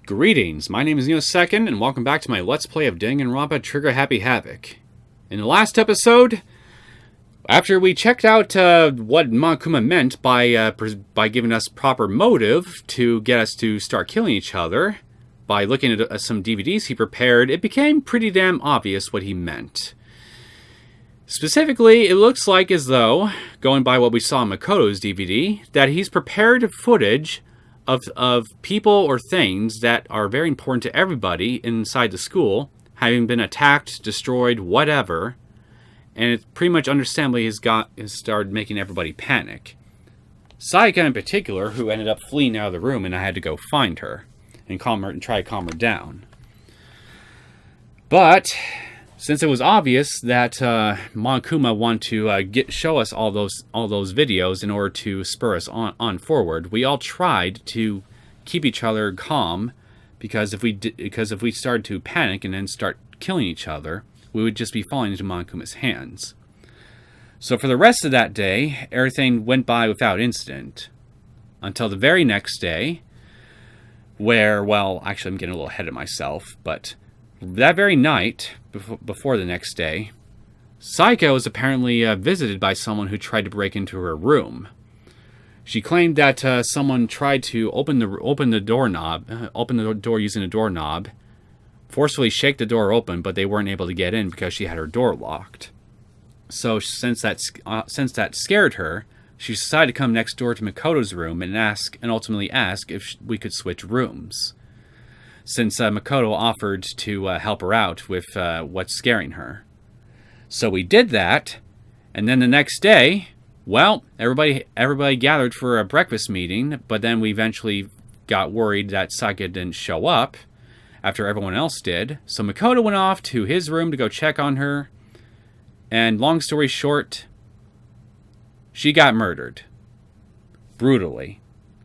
Greetings, my name is Neosekken, and welcome back to my Let's Play of Danganronpa Trigger Happy Havoc. In the last episode, after we checked out what Monokuma meant by giving us proper motive to get us to start killing each other, by looking at some DVDs he prepared, it became pretty damn obvious what he meant. Specifically, it looks like as though, going by what we saw in Makoto's DVD, that he's prepared footage of people or things that are very important to everybody inside the school, having been attacked, destroyed, whatever, and it pretty much understandably has started making everybody panic. Sayaka in particular, who ended up fleeing out of the room, and I had to go find her and try to calm her down. But since it was obvious that Monokuma wanted to show us all those videos in order to spur us on forward, we all tried to keep each other calm, because if we started to panic and then start killing each other, we would just be falling into Monokuma's hands. So for the rest of that day, everything went by without incident, until the very next day, where, well, actually I'm getting a little ahead of myself, but that very night, before the next day, Sayaka was apparently visited by someone who tried to break into her room. She claimed that someone tried to open the door using a doorknob, forcefully shake the door open, but they weren't able to get in because she had her door locked. So since that scared her, she decided to come next door to Makoto's room and ultimately ask if we could switch rooms, since Makoto offered to help her out with what's scaring her. So we did that, and then the next day, well, everybody gathered for a breakfast meeting, but then we eventually got worried that Sayaka didn't show up after everyone else did, so Makoto went off to his room to go check on her, and long story short, she got murdered. Brutally,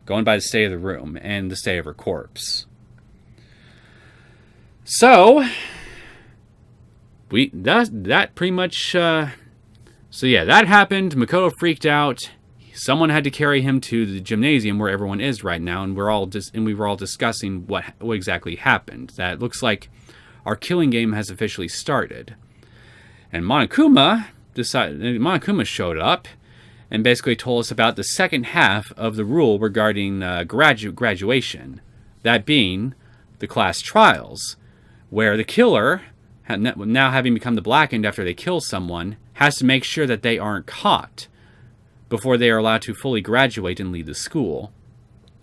going by the state of the room and the state of her corpse. So, that pretty much, so yeah, that happened. Makoto freaked out. Someone had to carry him to the gymnasium where everyone is right now, and we were all discussing what exactly happened. That looks like our killing game has officially started. And Monokuma showed up and basically told us about the second half of the rule regarding graduation, that being the class trials, where the killer, now having become the Blackened after they kill someone, has to make sure that they aren't caught before they are allowed to fully graduate and leave the school.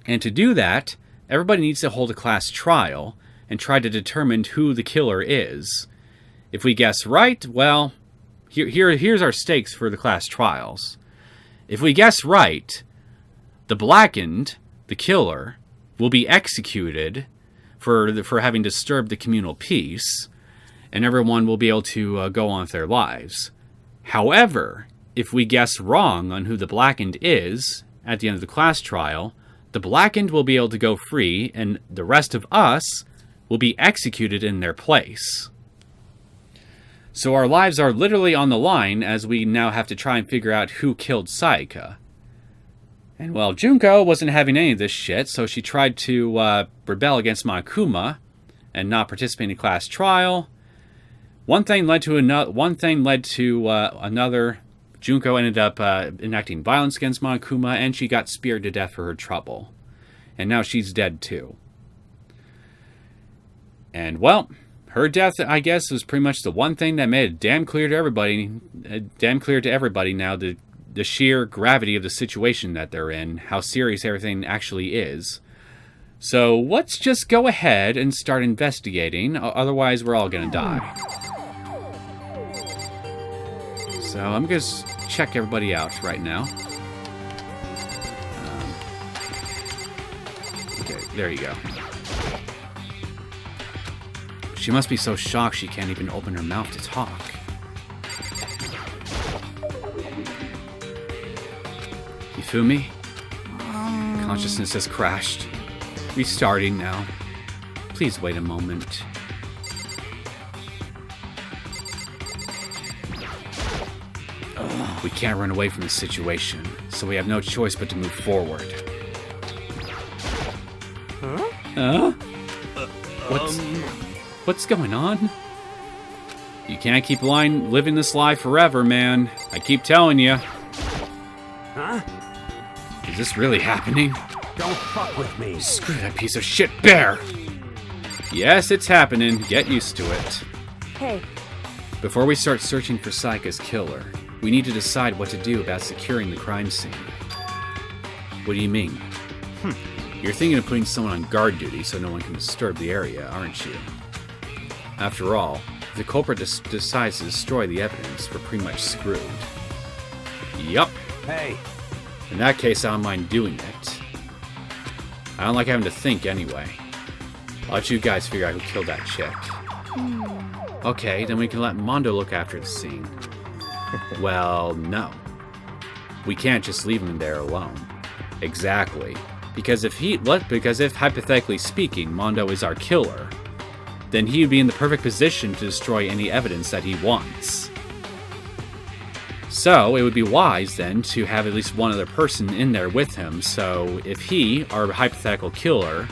And to do that, everybody needs to hold a class trial and try to determine who the killer is. If we guess right, well, here's our stakes for the class trials. If we guess right, the Blackened, the killer, will be executed for having disturbed the communal peace, and everyone will be able to go on with their lives. However, if we guess wrong on who the Blackened is at the end of the class trial, the Blackened will be able to go free, and the rest of us will be executed in their place. So our lives are literally on the line as we now have to try and figure out who killed Sayaka. And well, Junko wasn't having any of this shit, so she tried to rebel against Monokuma and not participate in the class trial. One thing led to another. Junko ended up enacting violence against Monokuma, and she got speared to death for her trouble. And now she's dead too. And well, her death, I guess, was pretty much the one thing that made it damn clear to everybody now the sheer gravity of the situation that they're in, how serious everything actually is. So let's just go ahead and start investigating, otherwise we're all gonna die. So I'm gonna check everybody out right now. Okay, there you go. She must be so shocked she can't even open her mouth to talk. You feel me? Consciousness has crashed. Restarting now. Please wait a moment. We can't run away from the situation, so we have no choice but to move forward. Huh? What's going on? You can't keep living this lie forever, man. I keep telling you. Huh? Is this really happening? Don't fuck with me. Screw that piece of shit bear! Yes, it's happening. Get used to it. Hey, Before we start searching for Saika's killer, we need to decide what to do about securing the crime scene. What do you mean? You're thinking of putting someone on guard duty so no one can disturb the area, aren't you? After all, if the culprit decides to destroy the evidence, we're pretty much screwed. Yup. Hey, In that case, I don't mind doing it. I don't like having to think anyway. I'll let you guys figure out who killed that chick. Okay, then we can let Mondo look after the scene. Well, no. We can't just leave him there alone. Exactly. Because if hypothetically speaking, Mondo is our killer, then he would be in the perfect position to destroy any evidence that he wants. So, it would be wise, then, to have at least one other person in there with him, so if he, our hypothetical killer,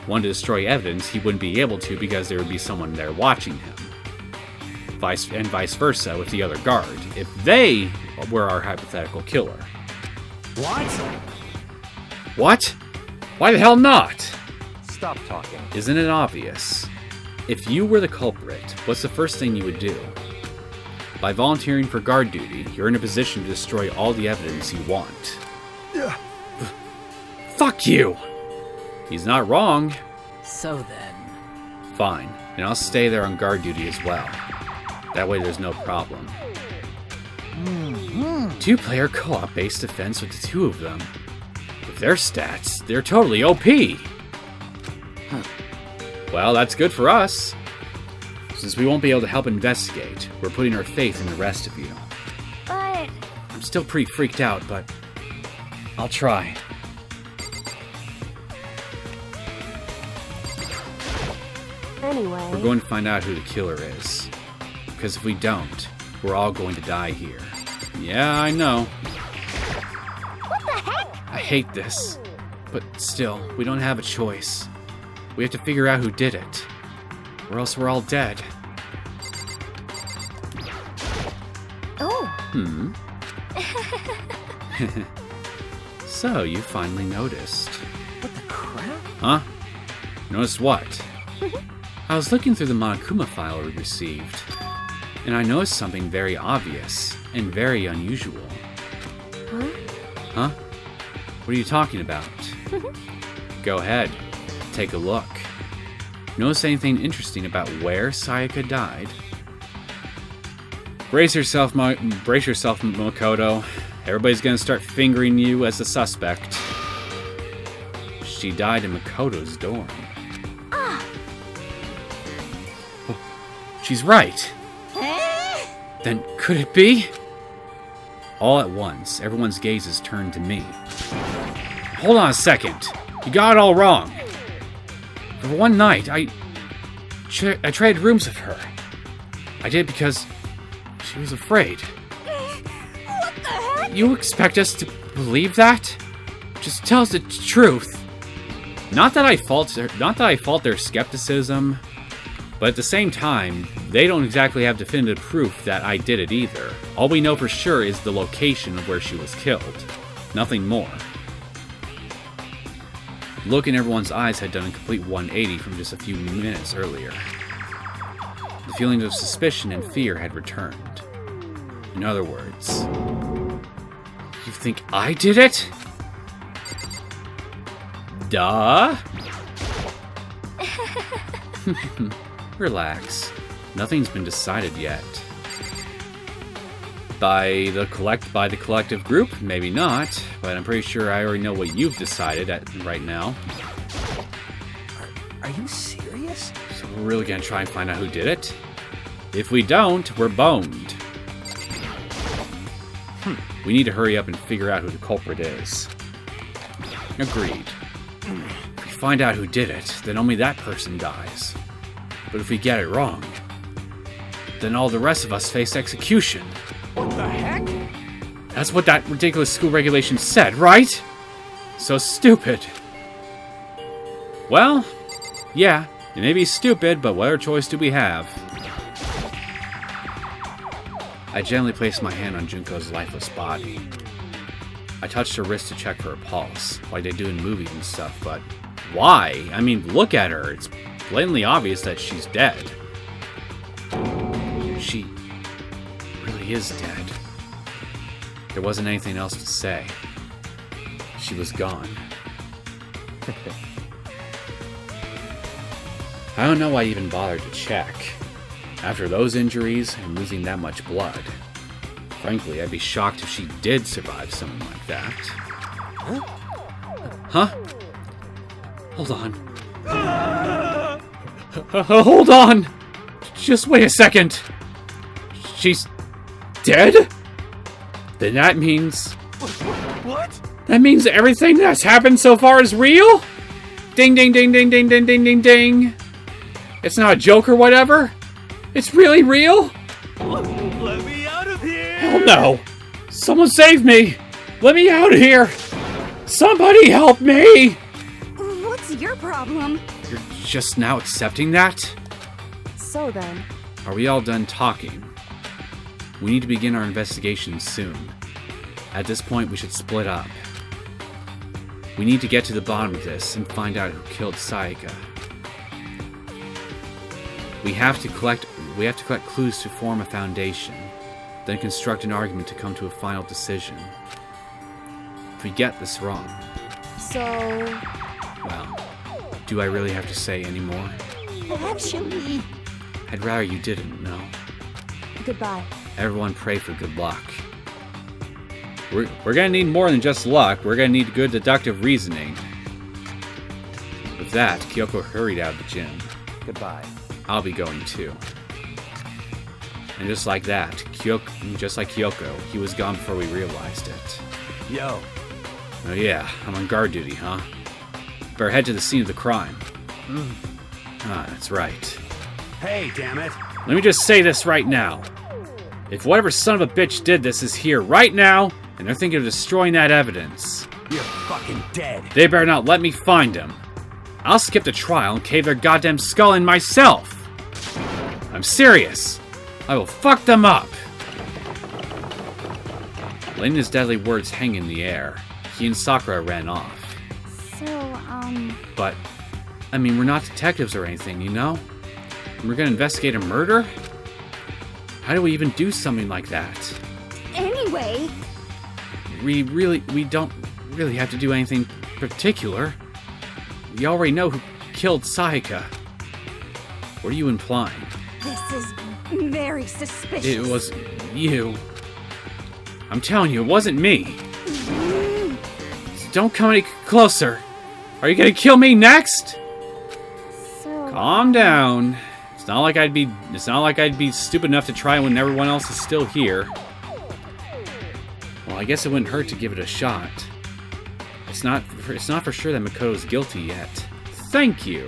wanted to destroy evidence, he wouldn't be able to because there would be someone there watching him. And vice versa with the other guard, if they were our hypothetical killer. what? What? Why the hell not? Stop talking. Isn't it obvious? If you were the culprit, what's the first thing you would do? By volunteering for guard duty, you're in a position to destroy all the evidence you want. Fuck you! He's not wrong. so then. Fine, and I'll stay there on guard duty as well. That way there's no problem. Two-player co-op based defense with the two of them. With their stats, they're totally OP! Well, that's good for us. Since we won't be able to help investigate, we're putting our faith in the rest of you. But I'm still pretty freaked out, but I'll try. anyway, We're going to find out who the killer is. Because if we don't, we're all going to die here. Yeah, I know. what the heck? I hate this. But still, we don't have a choice. We have to figure out who did it. Or else we're all dead. Oh, So, you finally noticed. What the crap? Huh? Noticed what? I was looking through the Monokuma file we received, and I noticed something very obvious and very unusual. huh? Huh? What are you talking about? Go ahead. Take a look. Notice anything interesting about where Sayaka died? Brace yourself, Makoto. Everybody's gonna start fingering you as the suspect. She died in Makoto's dorm. Oh, she's right. Then could it be? All at once, everyone's gazes turned to me. Hold on a second. You got it all wrong. For one night, I traded rooms with her. I did because she was afraid. What the heck? You expect us to believe that? Just tell us the truth. Not that I fault their skepticism, but at the same time, they don't exactly have definitive proof that I did it either. All we know for sure is the location of where she was killed. Nothing more. The look in everyone's eyes had done a complete 180 from just a few minutes earlier. The feeling of suspicion and fear had returned. In other words, you think I did it? Duh? Relax. Nothing's been decided yet. By the collective group, maybe not, but I'm pretty sure I already know what you've decided right now. Are you serious? So we're really gonna try and find out who did it? If we don't, we're boned. We need to hurry up and figure out who the culprit is. Agreed. If we find out who did it, then only that person dies. But if we get it wrong, then all the rest of us face execution. What the heck? That's what that ridiculous school regulation said, right? So stupid. Well, yeah, It may be stupid, but what other choice do we have? I gently placed my hand on Junko's lifeless body. I touched her wrist to check for her pulse, like they do in movies and stuff, but why? I mean, look at her. It's blatantly obvious that she's dead. She really is dead. There wasn't anything else to say. She was gone. I don't know why I even bothered to check. After those injuries and losing that much blood, frankly, I'd be shocked if she did survive something like that. Huh? Hold on. Hold on! Just wait a second. She's dead? Then that means... What? That means everything that's happened so far is real? Ding, ding, ding, ding, ding, ding, ding, ding, ding. It's not a joke or whatever? It's really real? Let me out of here! Hell no! Someone save me! Let me out of here! Somebody help me! What's your problem? You're just now accepting that? So then, Are we all done talking? We need to begin our investigation soon. At this point, we should split up. We need to get to the bottom of this and find out who killed Sayaka. We have to collect clues to form a foundation, then construct an argument to come to a final decision. If we get this wrong, so... well, do I really have to say any more? Actually... I'd rather you didn't, no. Goodbye. Everyone pray for good luck. We're gonna need more than just luck. We're gonna need good deductive reasoning. With that, Kyoko hurried out of the gym. Goodbye. I'll be going too. And just like that, Kyoko, he was gone before we realized it. Yo. Oh yeah, I'm on guard duty, huh? Better head to the scene of the crime. Ah, that's right. Hey, damn it. Let me just say this right now. If whatever son of a bitch did this is here right now, and they're thinking of destroying that evidence, You're fucking dead. they better not let me find him. I'll skip the trial and cave their goddamn skull in myself. I'm serious. I will fuck them up. Letting his deadly words hang in the air, he and Sakura ran off. So, But, I mean, we're not detectives or anything, you know? We're gonna investigate a murder? How do we even do something like that? Anyway... We don't really have to do anything particular. We already know who killed Sayaka. What are you implying? This is very suspicious. It was you. I'm telling you, it wasn't me. Don't come any closer. Are you gonna kill me next? So... Calm down. It's not like I'd be stupid enough to try when everyone else is still here. Well, I guess it wouldn't hurt to give it a shot. It's not for sure that Makoto's guilty yet. Thank you.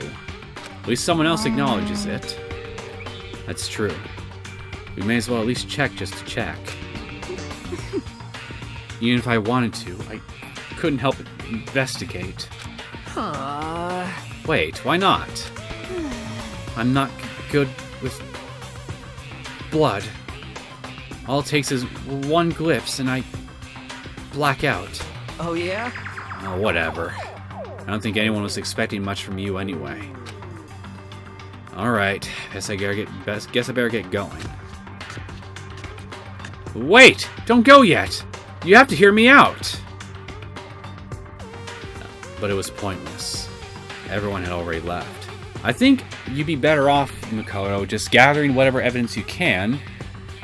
At least someone else acknowledges it. That's true. We may as well at least check just to check. Even if I wanted to, I couldn't help but investigate. Wait, why not? I'm not good with blood. All it takes is one glimpse and I black out. Oh, yeah? Oh, whatever. I don't think anyone was expecting much from you anyway. Alright, guess I better get going. Wait! Don't go yet! You have to hear me out! But it was pointless. Everyone had already left. I think you'd be better off, Makoto, just gathering whatever evidence you can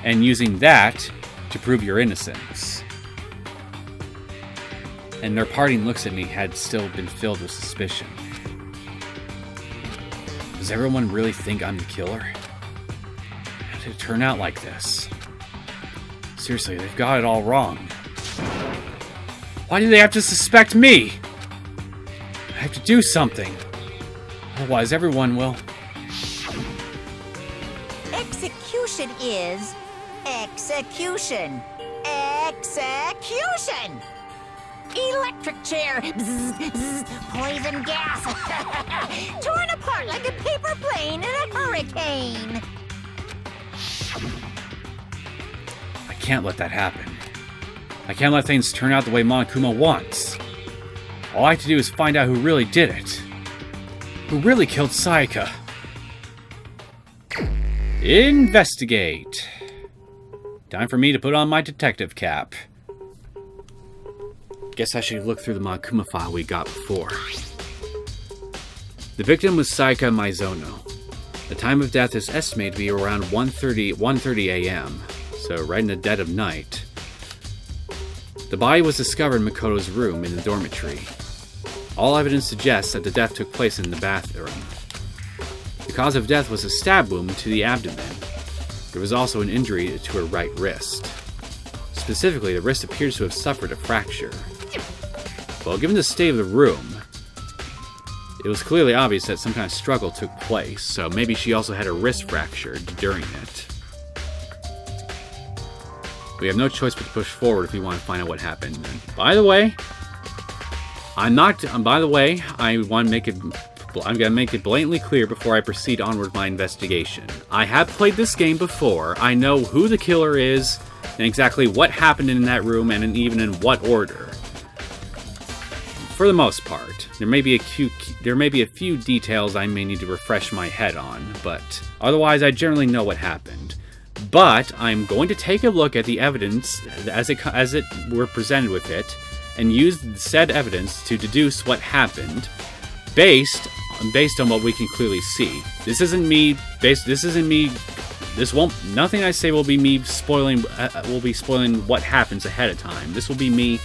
and using that to prove your innocence. And their parting looks at me had still been filled with suspicion. Does everyone really think I'm the killer? How did it turn out like this? Seriously, they've got it all wrong. Why do they have to suspect me? I have to do something. Otherwise, everyone will... Execution is execution. Execution! Electric chair. Bzz, bzz, poison gas. Torn apart like a paper cane. I can't let that happen. I can't let things turn out the way Monokuma wants. All I have to do is find out who really did it. Who really killed Sayaka. Investigate. Time for me to put on my detective cap. Guess I should look through the Monokuma file we got before. The victim was Sayaka Maizono. The time of death is estimated to be around 1:30 a.m., so right in the dead of night. The body was discovered in Makoto's room in the dormitory. All evidence suggests that the death took place in the bathroom. The cause of death was a stab wound to the abdomen. There was also an injury to her right wrist. Specifically, the wrist appears to have suffered a fracture. Well, given the state of the room, it was clearly obvious that some kind of struggle took place, so maybe she also had her wrist fractured during it. We have no choice but to push forward if we want to find out what happened. And by the way, I'm going to make it blatantly clear before I proceed onward with my investigation. I have played this game before. I know who the killer is and exactly what happened in that room and even in what order. For the most part, there may be a few details I may need to refresh my head on, but otherwise I generally know what happened. But I'm going to take a look at the evidence as it were presented with it, and use said evidence to deduce what happened, based on what we can clearly see. Nothing I say will be me spoiling what happens ahead of time. This will be me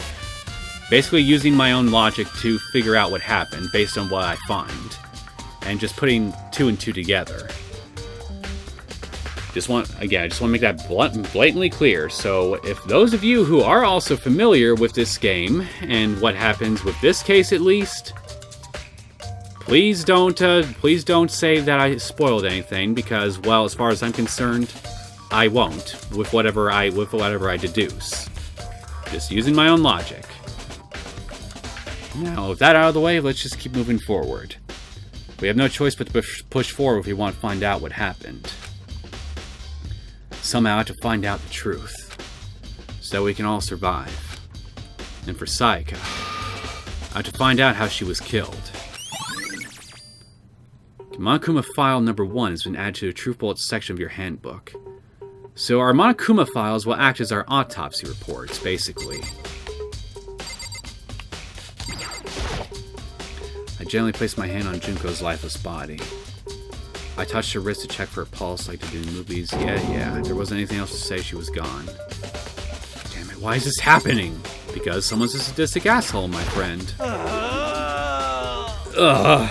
basically using my own logic to figure out what happened based on what I find, and just putting two and two together. I just want to make that blatantly clear. So if those of you who are also familiar with this game and what happens with this case at least, please don't say that I spoiled anything, because, well, as far as I'm concerned, I won't with whatever I deduce. Just using my own logic. Now, with that out of the way, let's just keep moving forward. We have no choice but to push forward if we want to find out what happened. Somehow I have to find out the truth, so we can all survive. And for Sayaka, I have to find out how she was killed. Monokuma file number 1 has been added to the Truth Bullets section of your handbook. So our Monokuma files will act as our autopsy reports, basically. I gently placed my hand on Junko's lifeless body. I touched her wrist to check for a pulse like they do in movies. Yeah, there wasn't anything else to say. She was gone. Damn it, why is this happening? Because someone's a sadistic asshole, my friend. Ugh.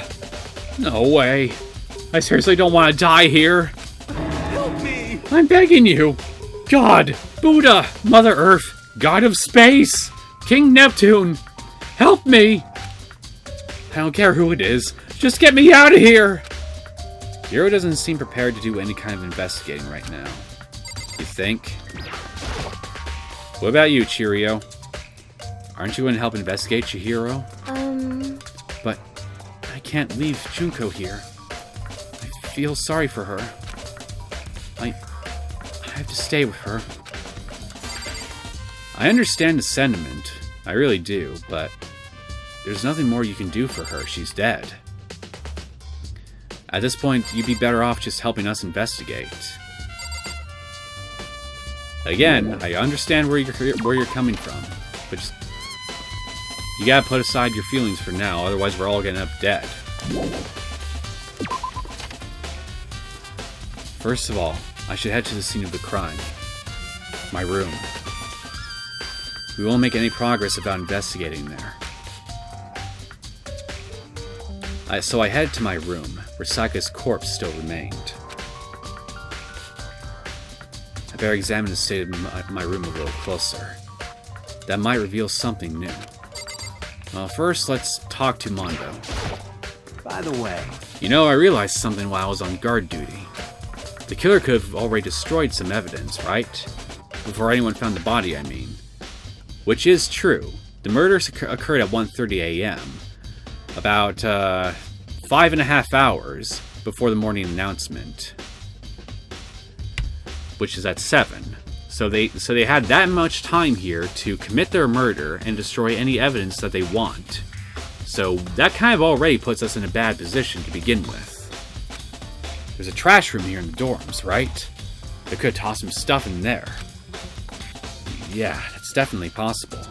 No way. I seriously don't want to die here. Help me! I'm begging you. God, Buddha, Mother Earth, God of Space, King Neptune, help me. I don't care who it is. Just get me out of here. Hiro doesn't seem prepared to do any kind of investigating right now. You think? What about you, Chirio? Aren't you going to help investigate, Chihiro? But I can't leave Junko here. I feel sorry for her. I have to stay with her. I understand the sentiment. I really do, but there's nothing more you can do for her. She's dead. At this point, you'd be better off just helping us investigate. Again, I understand where you're coming from, but just, you gotta put aside your feelings for now, otherwise we're all gonna end up dead. First of all, I should head to the scene of the crime. My room. We won't make any progress without investigating there. So I headed to my room, where Sayaka's corpse still remained. I better examine the state of my room a little closer. That might reveal something new. Well, first, let's talk to Mondo. By the way, You know, I realized something while I was on guard duty. The killer could have already destroyed some evidence, right? Before anyone found the body, I mean. Which is true. The murders occurred at 1:30 a.m. About 5.5 hours before the morning announcement, which is at 7. So they had that much time here to commit their murder and destroy any evidence that they want. So that kind of already puts us in a bad position to begin with. There's a trash room here in the dorms, right? They could toss some stuff in there. Yeah, that's definitely possible.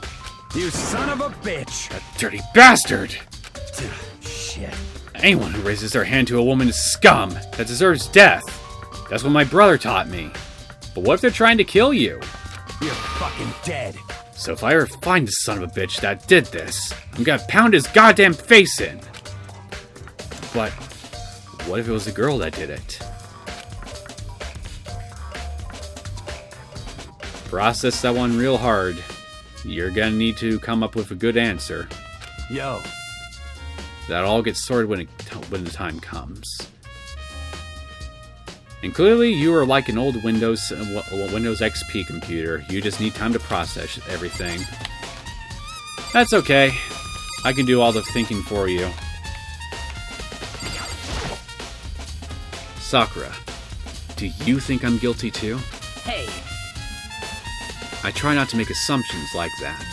You son of a bitch! That dirty bastard! Shit. Anyone who raises their hand to a woman is scum that deserves death. That's what my brother taught me. But what if they're trying to kill you? You're fucking dead. So if I ever find this son of a bitch that did this, I'm gonna pound his goddamn face in. But what if it was a girl that did it? Process that one real hard. You're gonna need to come up with a good answer. Yo. That all gets sorted when the time comes. And clearly, you are like an old Windows XP computer. You just need time to process everything. That's okay. I can do all the thinking for you. Sakura, do you think I'm guilty too? Hey, I try not to make assumptions like that.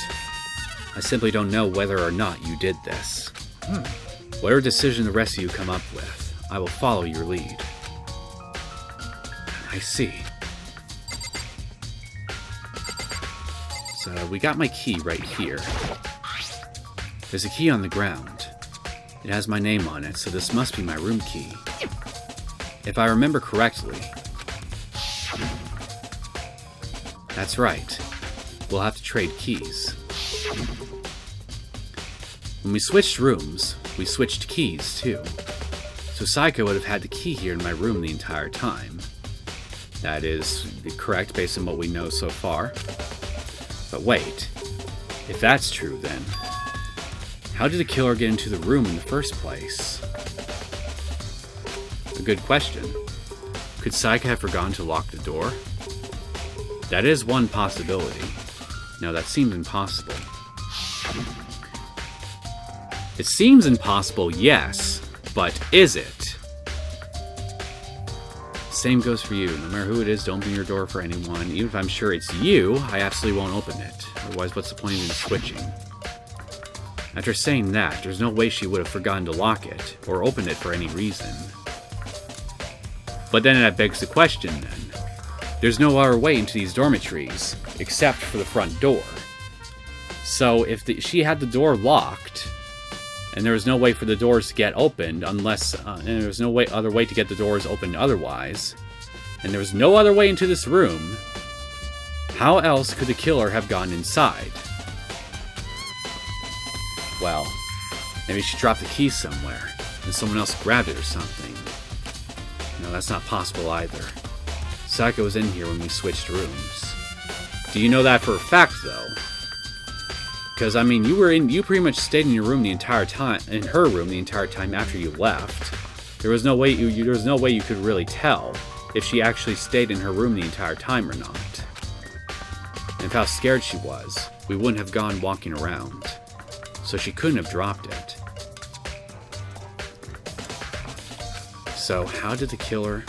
I simply don't know whether or not you did this. Whatever decision the rest of you come up with, I will follow your lead. I see. So we got my key right here. There's a key on the ground. It has my name on it, so this must be my room key. If I remember correctly. That's right. We'll have to trade keys. When we switched rooms, we switched keys too. So Saika would have had the key here in my room the entire time. That is correct based on what we know so far. But wait, if that's true then, how did the killer get into the room in the first place? A good question. Could Saika have forgotten to lock the door? That is one possibility. No, that seems impossible. It seems impossible, yes, but is it? Same goes for you. No matter who it is, don't open your door for anyone. Even if I'm sure it's you, I absolutely won't open it. Otherwise, what's the point of switching? After saying that, there's no way she would have forgotten to lock it, or open it for any reason. But then that begs the question then. There's no other way into these dormitories, except for the front door. So if she had the door locked, and there was no way for the doors to get opened unless, and there was no other way to get the doors opened otherwise, and there was no other way into this room, how else could the killer have gone inside? Well, maybe she dropped the key somewhere, and someone else grabbed it or something. No, that's not possible either. Saika was in here when we switched rooms. Do you know that for a fact, though? Because, I mean, you pretty much stayed in your room the entire time, in her room the entire time after you left. There was no way there was no way you could really tell if she actually stayed in her room the entire time or not. And if how scared she was, we wouldn't have gone walking around. So she couldn't have dropped it. So how did the killer?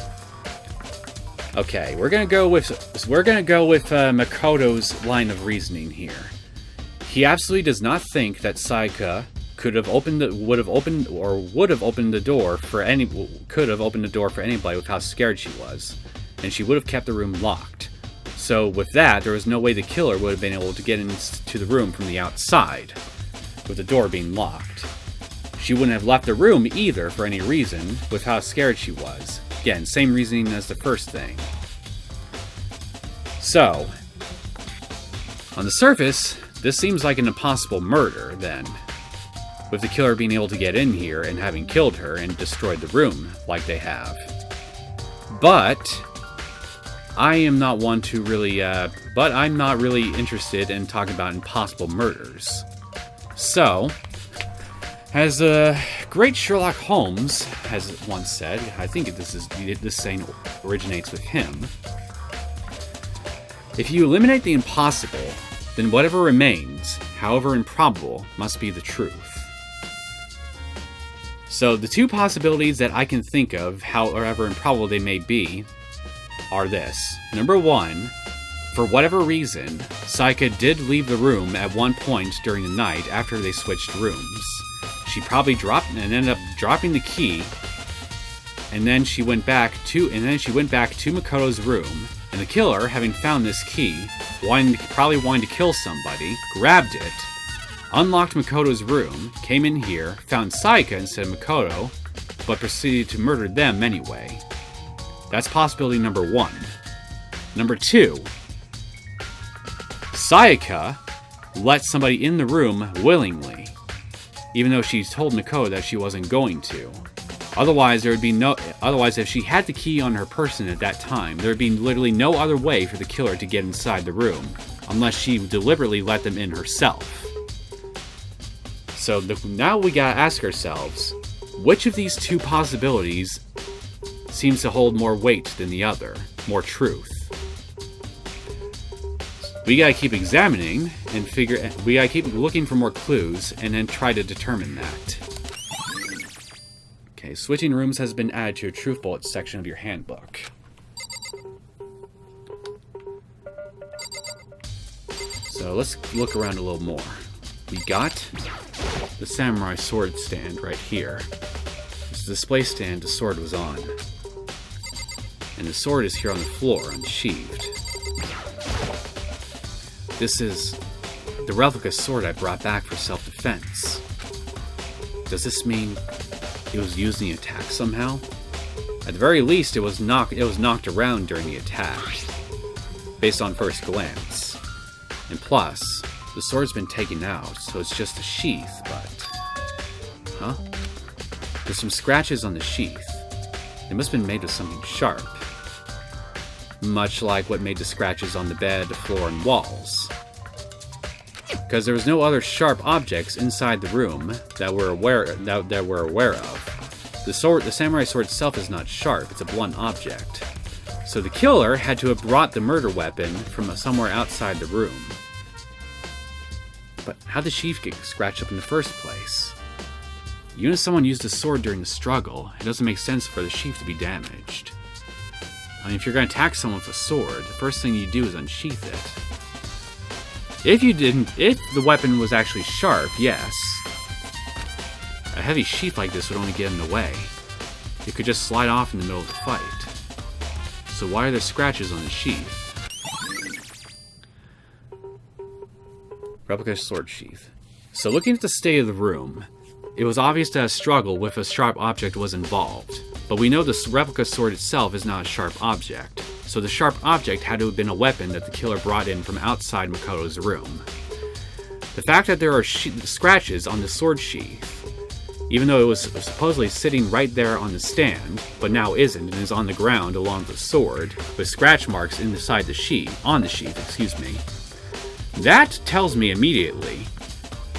Okay, we're gonna go with Makoto's line of reasoning here. He absolutely does not think that Saika could have opened the door for anybody with how scared she was, and she would have kept the room locked. So with that, there was no way the killer would have been able to get into the room from the outside, with the door being locked. She wouldn't have left the room either for any reason, with how scared she was. Again, same reasoning as the first thing. So, on the surface, this seems like an impossible murder, then, with the killer being able to get in here and having killed her and destroyed the room like they have. But I am not one to really, I'm not really interested in talking about impossible murders. So, as great Sherlock Holmes has once said, I think this saying originates with him, if you eliminate the impossible, then whatever remains, however improbable, must be the truth. So the two possibilities that I can think of, however improbable they may be, are this. Number one, for whatever reason, Saika did leave the room at one point during the night after they switched rooms. She probably ended up dropping the key, and then she went back to Makoto's room, and the killer, having found this key, probably wanting to kill somebody, grabbed it, unlocked Makoto's room, came in here, found Saika instead of Makoto, but proceeded to murder them anyway. That's possibility number one. Number two, Saika let somebody in the room willingly, even though she told Makoto that she wasn't going to. Otherwise, if she had the key on her person at that time, there would be literally no other way for the killer to get inside the room, unless she deliberately let them in herself. So now we gotta ask ourselves, which of these two possibilities seems to hold more weight than the other, more truth? We gotta keep examining and we gotta keep looking for more clues and then try to determine that. Okay, switching rooms has been added to your truth bullets section of your handbook. So let's look around a little more. We got the samurai sword stand right here. This is the display stand the sword was on. And the sword is here on the floor, unsheathed. This is the replica sword I brought back for self-defense. Does this mean it was used in the attack somehow? At the very least, it was knocked around during the attack, based on first glance. And plus, the sword's been taken out, so it's just a sheath, but... Huh? There's some scratches on the sheath. They must have been made with something sharp. Much like what made the scratches on the bed, floor, and walls. Because there was no other sharp objects inside the room that we're aware of. The samurai sword itself is not sharp, it's a blunt object. So the killer had to have brought the murder weapon from somewhere outside the room. But how'd the sheath get scratched up in the first place? Even if someone used a sword during the struggle, it doesn't make sense for the sheath to be damaged. I mean, if you're going to attack someone with a sword, the first thing you do is unsheath it. If the weapon was actually sharp, yes. A heavy sheath like this would only get in the way. It could just slide off in the middle of the fight. So why are there scratches on the sheath? Replica sword sheath. So looking at the state of the room, it was obvious that a struggle with a sharp object was involved. But we know the replica sword itself is not a sharp object, so the sharp object had to have been a weapon that the killer brought in from outside Makoto's room. The fact that there are scratches on the sword sheath, even though it was supposedly sitting right there on the stand, but now isn't and is on the ground along with the sword, with scratch marks inside the sheath, that tells me immedly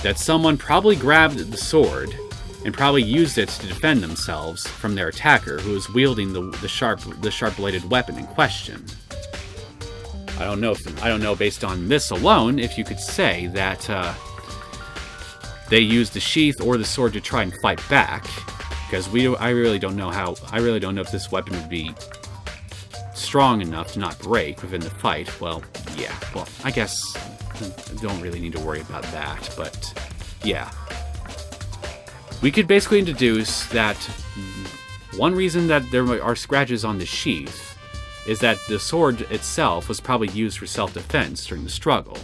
that someone probably grabbed the sword and probably used it to defend themselves from their attacker, who was wielding the sharp-bladed weapon in question. I don't know based on this alone if you could say that they used the sheath or the sword to try and fight back, because I really don't know if this weapon would be strong enough to not break within the fight. Well, yeah. Well, I guess I don't really need to worry about that, but yeah. We could basically deduce that one reason that there are scratches on the sheath is that the sword itself was probably used for self-defense during the struggle.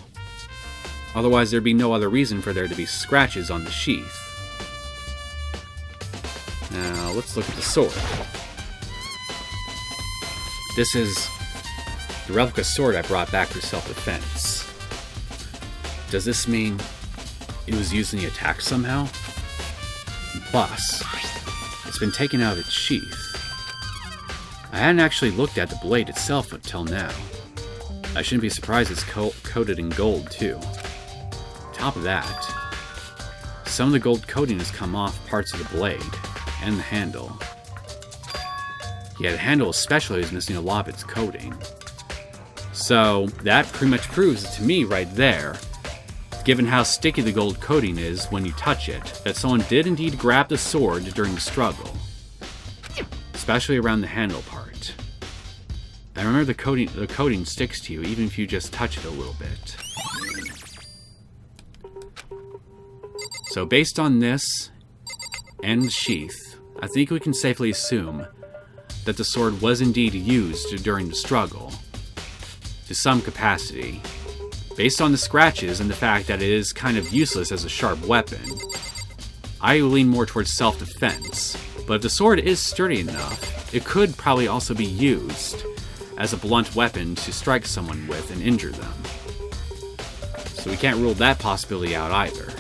Otherwise, there'd be no other reason for there to be scratches on the sheath. Now, let's look at the sword. This is the replica sword I brought back for self-defense. Does this mean it was used in the attack somehow? Plus, it's been taken out of its sheath. I hadn't actually looked at the blade itself until now. I shouldn't be surprised it's coated in gold too. Top of that, some of the gold coating has come off parts of the blade and the handle. Yeah, the handle especially is missing a lot of its coating. So that pretty much proves to me right there given how sticky the gold coating is when you touch it, that someone did indeed grab the sword during the struggle. Especially around the handle part. And remember the coating sticks to you even if you just touch it a little bit. So based on this and the sheath, I think we can safely assume that the sword was indeed used during the struggle, to some capacity. Based on the scratches and the fact that it is kind of useless as a sharp weapon, I lean more towards self-defense, but if the sword is sturdy enough, it could probably also be used as a blunt weapon to strike someone with and injure them. So we can't rule that possibility out either.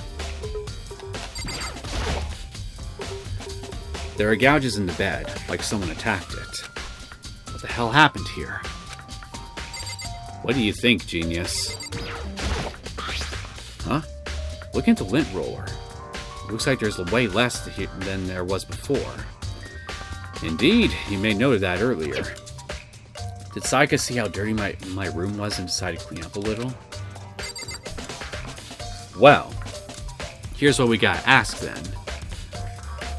There are gouges in the bed, like someone attacked it. What the hell happened here? What do you think, genius? Huh? Look at the lint roller. Looks like there's way less than there was before. Indeed, you made note of that earlier. Did Saika see how dirty my room was and decide to clean up a little? Well, here's what we gotta ask then.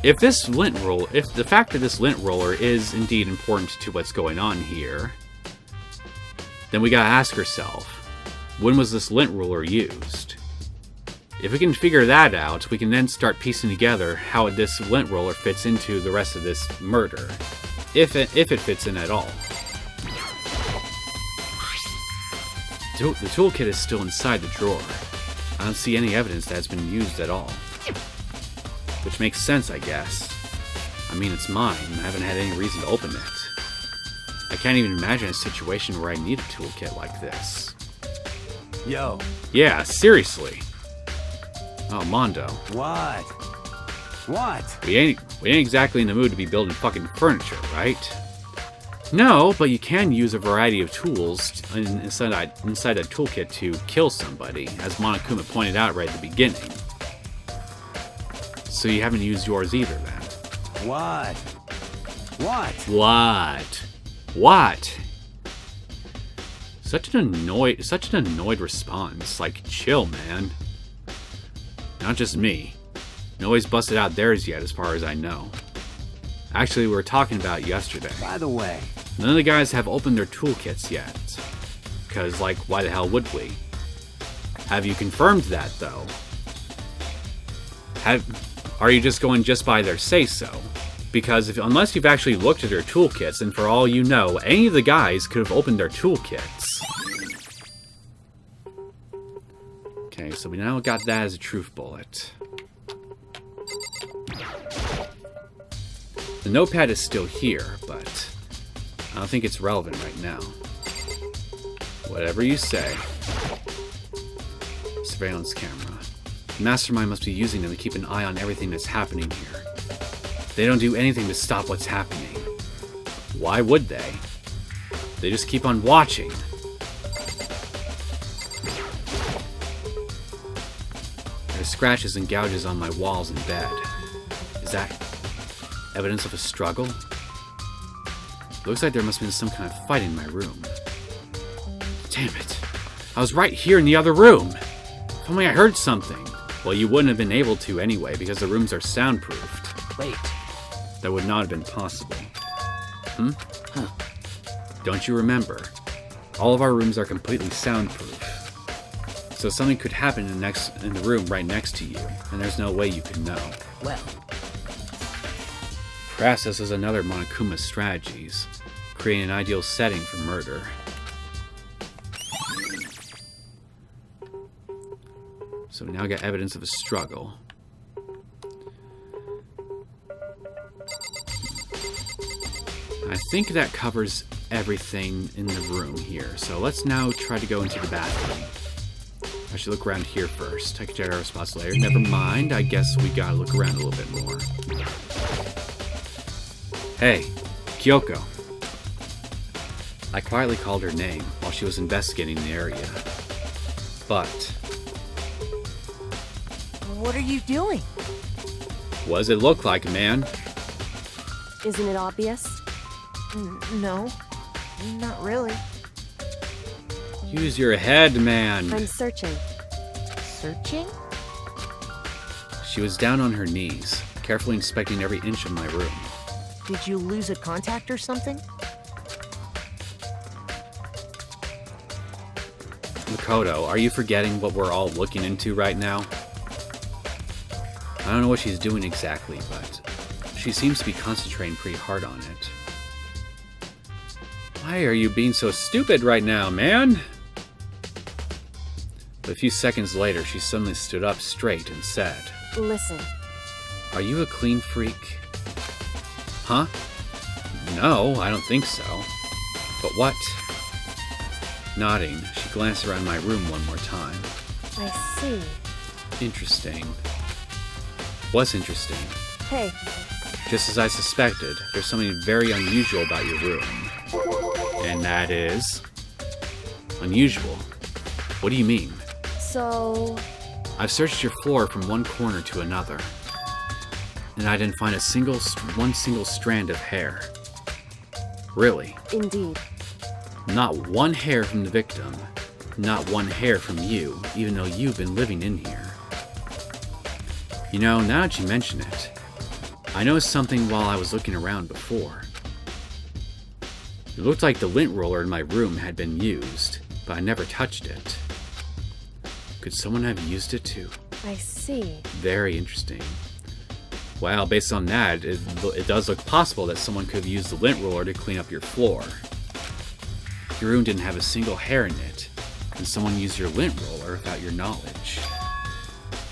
If the fact that this lint roller is indeed important to what's going on here, then we gotta ask ourselves, when was this lint roller used? If we can figure that out, we can then start piecing together how this lint roller fits into the rest of this murder. If it fits in at all. The toolkit is still inside the drawer. I don't see any evidence that it's been used at all. Which makes sense, I guess. I mean, it's mine. I haven't had any reason to open it. I can't even imagine a situation where I need a toolkit like this. Yo. Yeah, seriously. Oh, Mondo. What? What? We ain't exactly in the mood to be building fucking furniture, right? No, but you can use a variety of tools inside a toolkit to kill somebody, as Monokuma pointed out right at the beginning. So you haven't used yours either, then? What? What? What? What? Such an annoyed response. Like, chill, man. Not just me. Nobody's busted out theirs yet, as far as I know. Actually, we were talking about it yesterday. By the way, None of the guys have opened their toolkits yet. Because, like, why the hell would we? Have you confirmed that, though? Are you just going just by their say-so? Because unless you've actually looked at their toolkits, and for all you know, any of the guys could have opened their toolkits. Okay, so we now got that as a truth bullet. The notepad is still here, but I don't think it's relevant right now. Whatever you say. Surveillance camera. The mastermind must be using them to keep an eye on everything that's happening here. They don't do anything to stop what's happening. Why would they? They just keep on watching. There are scratches and gouges on my walls and bed. Is that evidence of a struggle? Looks like there must have been some kind of fight in my room. Damn it. I was right here in the other room. If only I heard something. Well, you wouldn't have been able to anyway, because the rooms are soundproofed. Wait. That would not have been possible. Huh. Don't you remember? All of our rooms are completely soundproof. So something could happen in the room right next to you, and there's no way you could know. Well, Perhaps this is another Monokuma's strategies, creating an ideal setting for murder. So we now got evidence of a struggle. I think that covers everything in the room here. So let's now try to go into the bathroom. I should look around here first. I can check our spots later. Never mind. I guess we gotta look around a little bit more. Hey, Kyoko. I quietly called her name while she was investigating the area. But what are you doing? what does it look like, man? Isn't it obvious? No, not really. Use your head, man. I'm searching. searching? She was down on her knees, carefully inspecting every inch of my room. Did you lose a contact or something? Makoto, are you forgetting what we're all looking into right now? I don't know what she's doing exactly, but she seems to be concentrating pretty hard on it. Why are you being so stupid right now, man? But a few seconds later, she suddenly stood up straight and said, Listen. Are you a clean freak? Huh? No, I don't think so. But what? Nodding, she glanced around my room one more time. I see. Interesting. What's interesting? Hey, Just as I suspected, there's something very unusual about your room. And that is... unusual. What do you mean? so... I've searched your floor from one corner to another, and I didn't find one single strand of hair. Really? Indeed. Not one hair from the victim, not one hair from you, even though you've been living in here. You know, now that you mention it, I noticed something while I was looking around before. It looked like the lint roller in my room had been used, but I never touched it. Could someone have used it too? I see. Very interesting. Well, based on that, it does look possible that someone could have used the lint roller to clean up your floor. Your room didn't have a single hair in it, and someone used your lint roller without your knowledge.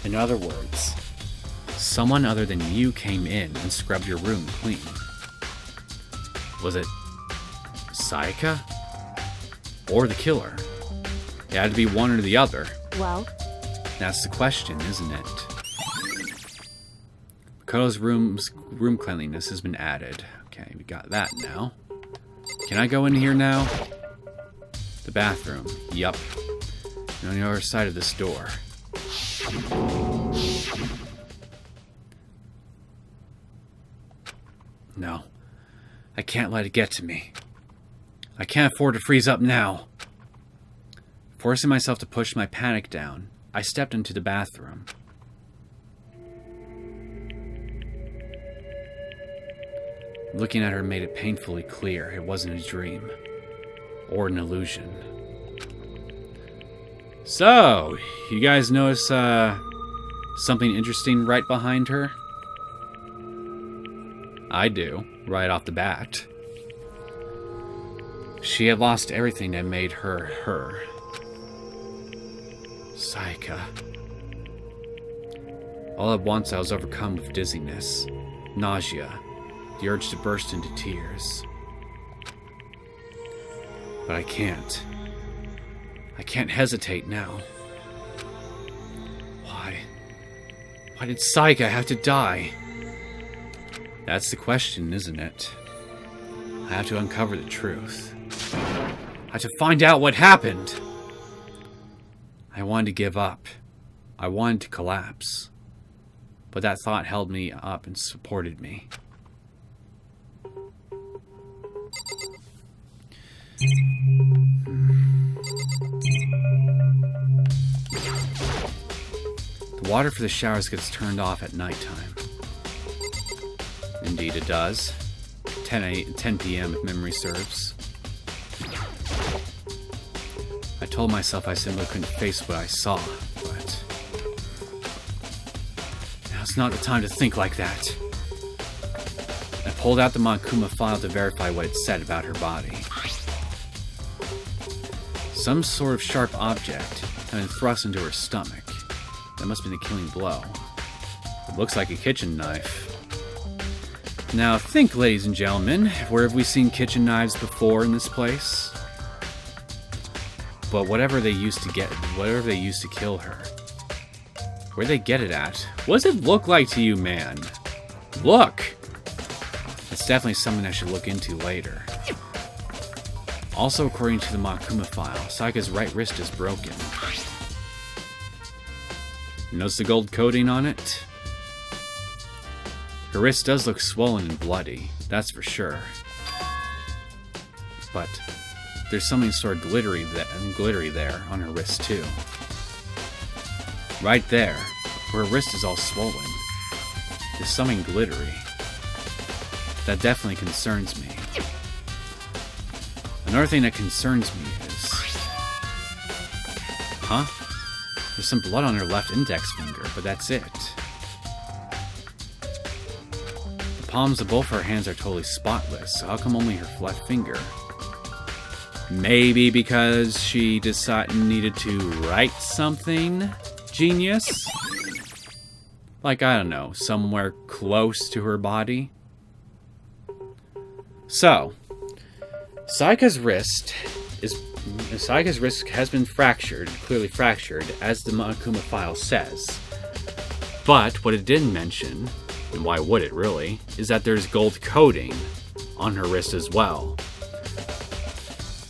In other words, someone other than you came in and scrubbed your room clean. Was it Sayaka? Or the killer? It had to be one or the other. Well, That's the question, isn't it? Makoto's room cleanliness has been added. Okay, we got that now. Can I go in here now? The bathroom. Yup. And on the other side of this door. No. I can't let it get to me. I can't afford to freeze up now. Forcing myself to push my panic down, I stepped into the bathroom. Looking at her made it painfully clear it wasn't a dream. Or an illusion. So, you guys notice something interesting right behind her? I do, right off the bat. She had lost everything that made her her. Sayaka. All at once I was overcome with dizziness, nausea, the urge to burst into tears. But I can't. I can't hesitate now. Why? Why did Sayaka have to die? That's the question, isn't it? I have to uncover the truth. I have to find out what happened. I wanted to give up. I wanted to collapse. But that thought held me up and supported me. The water for the showers gets turned off at nighttime. Indeed it does. 10 p.m. if memory serves. I told myself I simply couldn't face what I saw, but... now's not the time to think like that. I pulled out the Monokuma file to verify what it said about her body. Some sort of sharp object had been thrust into her stomach. That must have been the killing blow. It looks like a kitchen knife. Now think, ladies and gentlemen, where have we seen kitchen knives before in this place? But whatever they used to kill her, where'd they get it at? What does it look like to you, man? Look! That's definitely something I should look into later. Also, according to the Monokuma file, Sayaka's right wrist is broken. Notice the gold coating on it? Her wrist does look swollen and bloody, that's for sure. But there's something sort of glittery there on her wrist too. Right there, where her wrist is all swollen. There's something glittery. That definitely concerns me. Another thing that concerns me is... Huh? There's some blood on her left index finger, but that's it. The palms of both her hands are totally spotless, so how come only her left finger? Maybe because she needed to write something? Genius? Like, I don't know, somewhere close to her body? So, Sayaka's wrist has been fractured, clearly fractured, as the Monokuma file says. But what it didn't mention, and why would it really, is that there's gold coating on her wrist as well.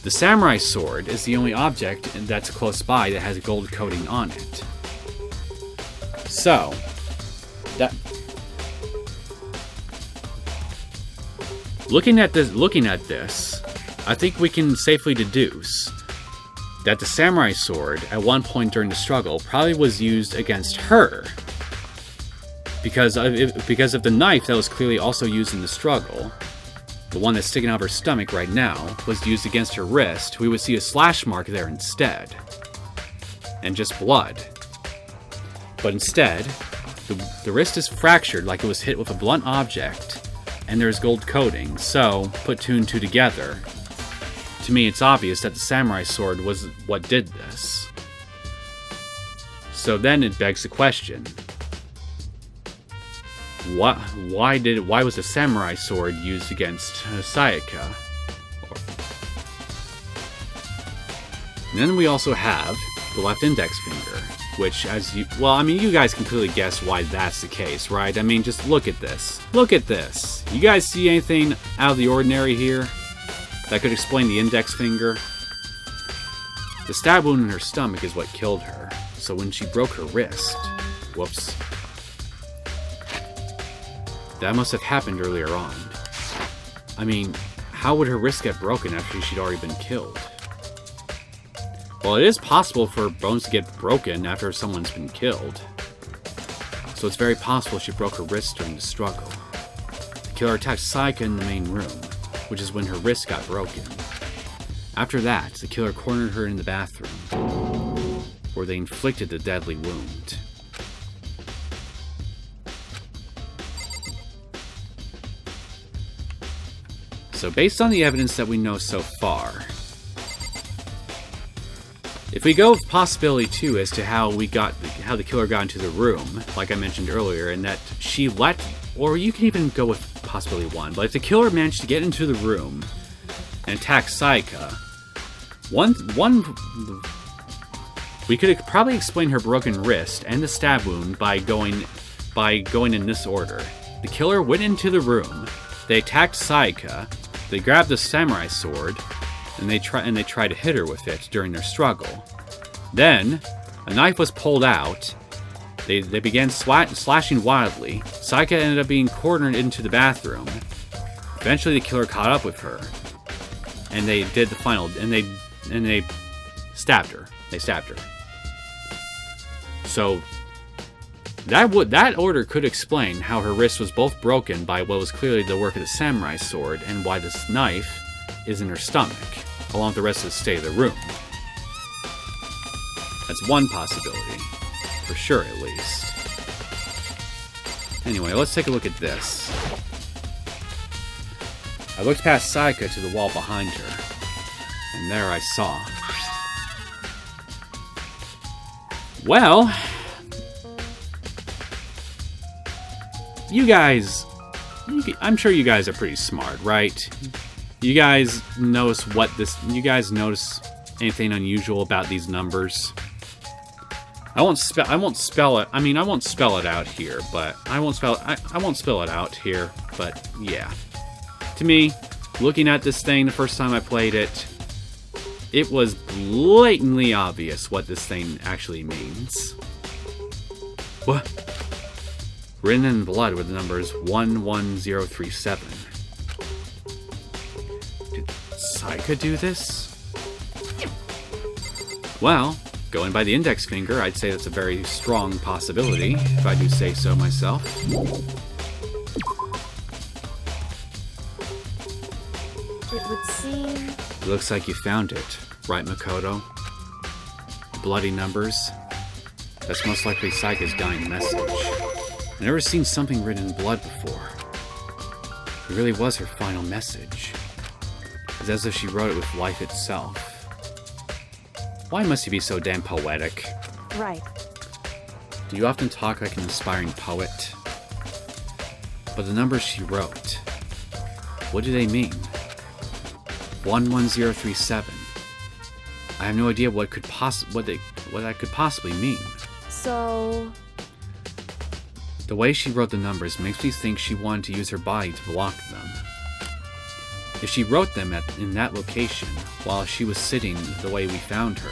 The samurai sword is the only object that's close by that has gold coating on it. So, looking at this, I think we can safely deduce that the samurai sword, at one point during the struggle, probably was used against her. Because of the knife that was clearly also used in the struggle, the one that's sticking out of her stomach right now, was used against her wrist, we would see a slash mark there instead. And just blood. But instead, the wrist is fractured like it was hit with a blunt object, and there's gold coating, so, put two and two together, to me it's obvious that the samurai sword was what did this. So then it begs the question, why was the samurai sword used against Sayaka? And then we also have the left index finger, which you guys can clearly guess why that's the case, right? I mean, just look at this. Look at this. You guys see anything out of the ordinary here that could explain the index finger? The stab wound in her stomach is what killed her, so when she broke her wrist, whoops, that must have happened earlier on. I mean, how would her wrist get broken after she'd already been killed? Well, it is possible for bones to get broken after someone's been killed. So it's very possible she broke her wrist during the struggle. The killer attacked Sayaka in the main room, which is when her wrist got broken. After that, the killer cornered her in the bathroom, where they inflicted the deadly wound. So based on the evidence that we know so far, if we go with possibility 2 as to how the killer got into the room, like I mentioned earlier, and that she or you can even go with possibility 1, but if the killer managed to get into the room and attack Sayaka, we could probably explain her broken wrist and the stab wound by going in this order. The killer went into the room, they attacked Sayaka, they grabbed the samurai sword, and they tried to hit her with it during their struggle. Then, a knife was pulled out. They began slashing wildly. Sayaka ended up being cornered into the bathroom. Eventually, the killer caught up with her, and they did the final. And they stabbed her. They stabbed her. So that order could explain how her wrist was both broken by what was clearly the work of the samurai sword, and why this knife is in her stomach, along with the rest of the state of the room. That's one possibility, for sure at least. Anyway, let's take a look at this. I looked past Sayaka to the wall behind her, and there I saw. Well, I'm sure you guys are pretty smart, right? You guys notice anything unusual about these numbers? I won't spell it. I mean, I won't spell it out here, but I won't spell it out here, but yeah. To me, looking at this thing the first time I played it, it was blatantly obvious what this thing actually means. What? Written in blood with the numbers 11037. Did Sayaka do this? Well, Going by the index finger, I'd say that's a very strong possibility, if I do say so myself. It would seem... It looks like you found it, right, Makoto? Bloody numbers. That's most likely Saika's dying message. I've never seen something written in blood before. It really was her final message. It's as if she wrote it with life itself. Why must you be so damn poetic? Right. Do you often talk like an inspiring poet? But the numbers she wrote, what do they mean? 11037. I have no idea what that could possibly mean. So... The way she wrote the numbers makes me think she wanted to use her body to block them. If she wrote them in that location while she was sitting the way we found her,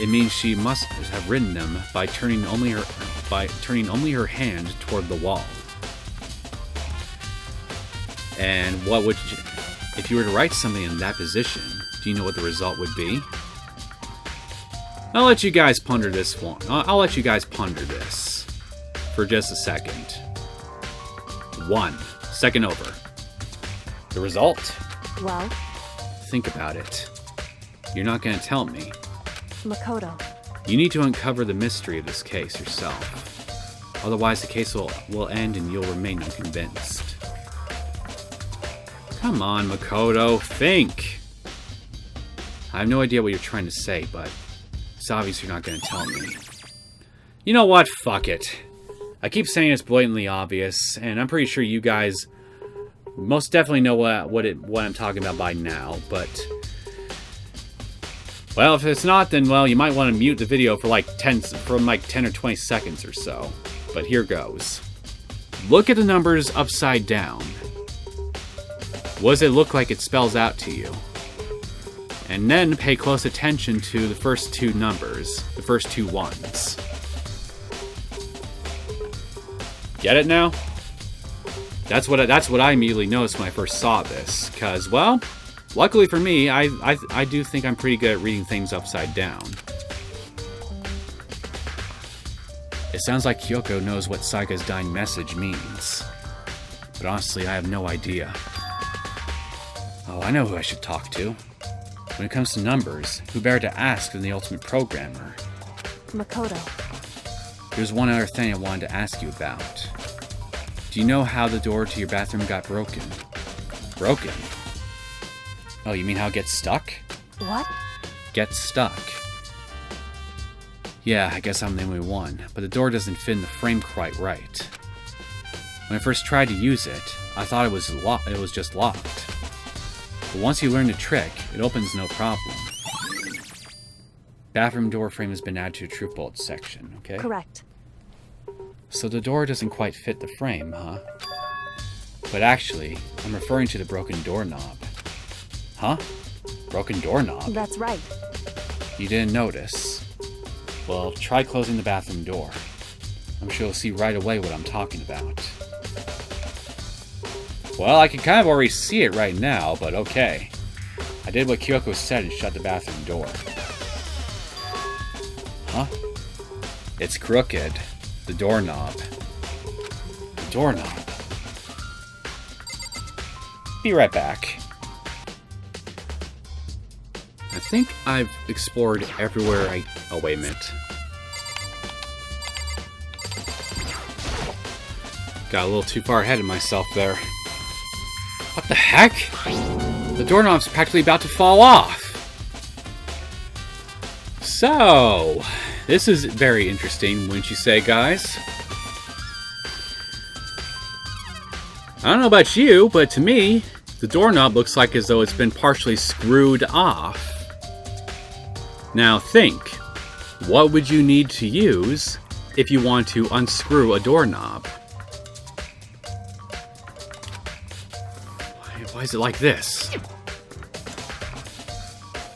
it means she must have written them by turning only her hand toward the wall. And what would you, if you were to write something in that position, do you know what the result would be? I'll let you guys ponder this one. I'll let you guys ponder this for just a second. 1 second over. The result? Well, Think about it. You're not going to tell me. Makoto. You need to uncover the mystery of this case yourself. Otherwise, the case will end and you'll remain unconvinced. Come on, Makoto, think! I have no idea what you're trying to say, but it's obvious you're not going to tell me. You know what? Fuck it. I keep saying it's blatantly obvious, and I'm pretty sure you guys most definitely know what I'm talking about by now, but... Well, if it's not, then, well, you might want to mute the video for like 10 or 20 seconds or so. But here goes. Look at the numbers upside down. What does it look like it spells out to you? And then pay close attention to the first two numbers, the first two ones. Get it now? That's what I immediately noticed when I first saw this, because, well, luckily for me, I do think I'm pretty good at reading things upside down. It sounds like Kyoko knows what Saika's dying message means. But honestly, I have no idea. Oh, I know who I should talk to. When it comes to numbers, who better to ask than the ultimate programmer? Makoto. There's one other thing I wanted to ask you about. Do you know how the door to your bathroom got broken? Broken? Oh, you mean how it gets stuck? What? Get stuck. Yeah, I guess I'm the only one, but the door doesn't fit in the frame quite right. When I first tried to use it, I thought it was just locked. But once you learn the trick, it opens no problem. Bathroom door frame has been added to the true bolt section, okay? Correct. So the door doesn't quite fit the frame, huh? But actually, I'm referring to the broken doorknob. Huh? Broken doorknob? That's right. You didn't notice? Well, try closing the bathroom door. I'm sure you'll see right away what I'm talking about. Well, I can kind of already see it right now, but okay. I did what Kyoko said and shut the bathroom door. Huh? It's crooked. The doorknob. The doorknob. Be right back. I think I've explored everywhere oh, wait a minute. Got a little too far ahead of myself there. What the heck? The doorknob's practically about to fall off. So, this is very interesting, wouldn't you say, guys? I don't know about you, but to me, the doorknob looks like as though it's been partially screwed off. Now think, what would you need to use if you want to unscrew a doorknob? Why is it like this?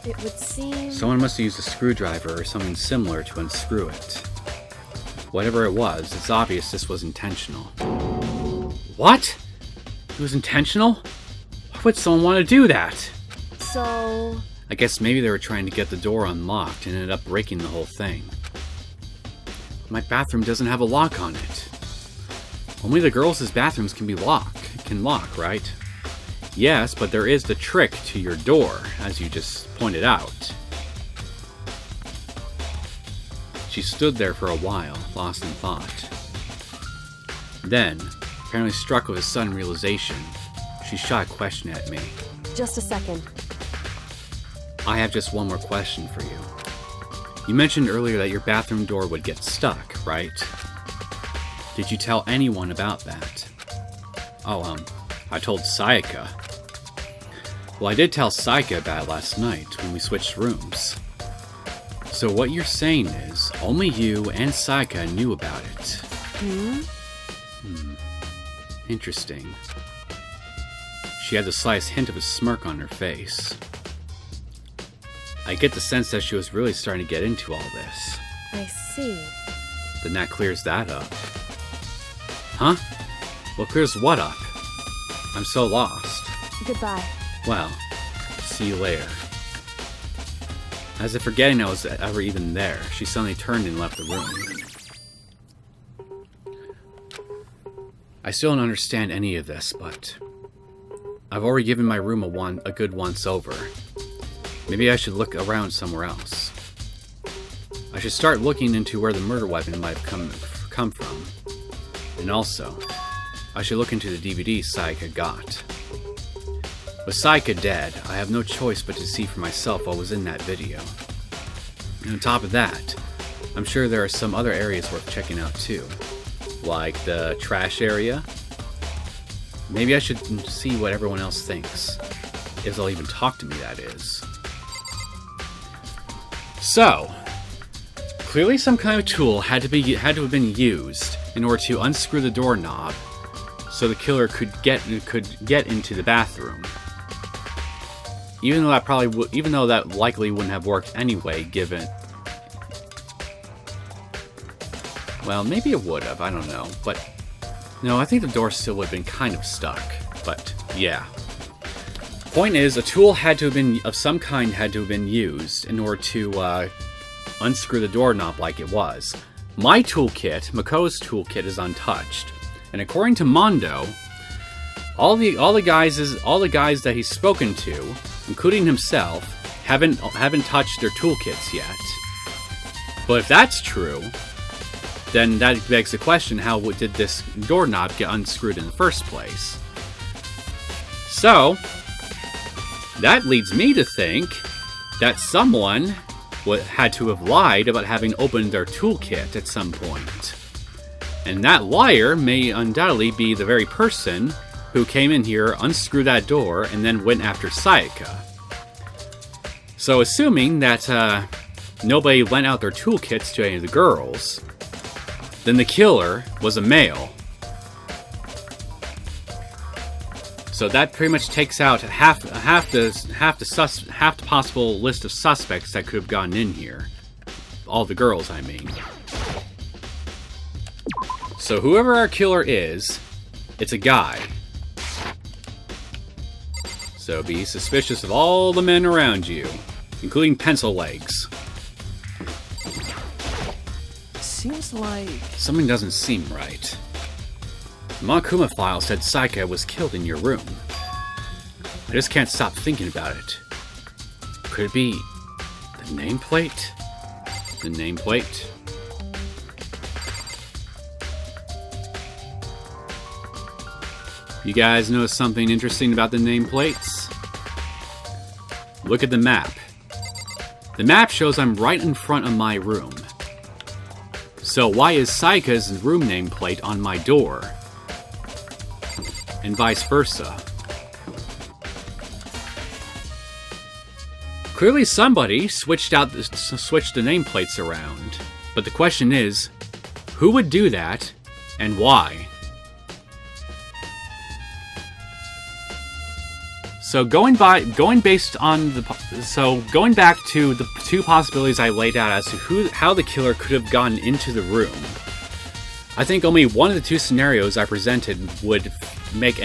It would seem... Someone must have used a screwdriver or something similar to unscrew it. Whatever it was, it's obvious this was intentional. What? It was intentional? Why would someone want to do that? So... I guess maybe they were trying to get the door unlocked and ended up breaking the whole thing. My bathroom doesn't have a lock on it. Only the girls' bathrooms can lock, right? Yes, but there is the trick to your door, as you just pointed out. She stood there for a while, lost in thought. Then, apparently struck with a sudden realization, she shot a question at me. Just a second. I have just one more question for you. You mentioned earlier that your bathroom door would get stuck, right? Did you tell anyone about that? Oh, I told Sayaka. Well, I did tell Sayaka about it last night when we switched rooms. So what you're saying is, only you and Sayaka knew about it. Interesting. She had the slightest hint of a smirk on her face. I get the sense that she was really starting to get into all this. I see. Then that clears that up. Huh? Well, clears what up? I'm so lost. Goodbye. Well, see you later. As if forgetting I was ever even there, she suddenly turned and left the room. I still don't understand any of this, but I've already given my room a good once-over. Maybe I should look around somewhere else. I should start looking into where the murder weapon might have come from. And also, I should look into the DVD Sayaka got. With Sayaka dead, I have no choice but to see for myself what was in that video. And on top of that, I'm sure there are some other areas worth checking out too. Like the trash area. Maybe I should see what everyone else thinks. If they'll even talk to me, that is. So, clearly some kind of tool had to have been used in order to unscrew the doorknob so the killer could get into the bathroom. Even though that likely wouldn't have worked anyway, given... Well, maybe it would have, I don't know, but... No, I think the door still would have been kind of stuck, but yeah. Point is, a tool of some kind had to have been used in order to unscrew the doorknob like it was. My toolkit, Makoto's toolkit, is untouched, and according to Mondo, all the guys that he's spoken to, including himself, haven't touched their toolkits yet. But if that's true, then that begs the question: how did this doorknob get unscrewed in the first place? So that leads me to think that someone had to have lied about having opened their toolkit at some point. And that liar may undoubtedly be the very person who came in here, unscrewed that door, and then went after Sayaka. So assuming that nobody lent out their toolkits to any of the girls, then the killer was a male. So that pretty much takes out half the possible list of suspects that could have gotten in here. All the girls, I mean. So whoever our killer is, it's a guy. So be suspicious of all the men around you, including pencil legs. Seems like... Something doesn't seem right. The Monokuma file said Sayaka was killed in your room. I just can't stop thinking about it. Could it be the nameplate? The nameplate? You guys notice something interesting about the nameplates? Look at the map. The map shows I'm right in front of my room. So why is Sayaka's room nameplate on my door? And vice versa. Clearly somebody switched the nameplates around. But the question is, who would do that and why? So going back to the two possibilities I laid out as to how the killer could have gotten into the room, I think only one of the two scenarios I presented would make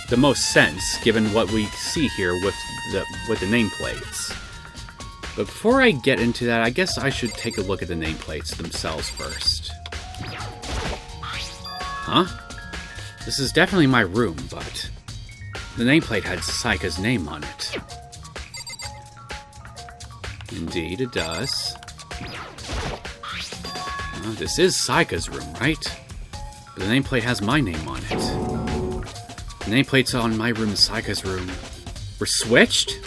the most sense given what we see here with the nameplates. But before I get into that, I guess I should take a look at the nameplates themselves first. Huh? This is definitely my room, but the nameplate had Saika's name on it. Indeed, it does. This is Saika's room, right? But the nameplate has my name on it. The nameplates on my room and Saika's room were switched?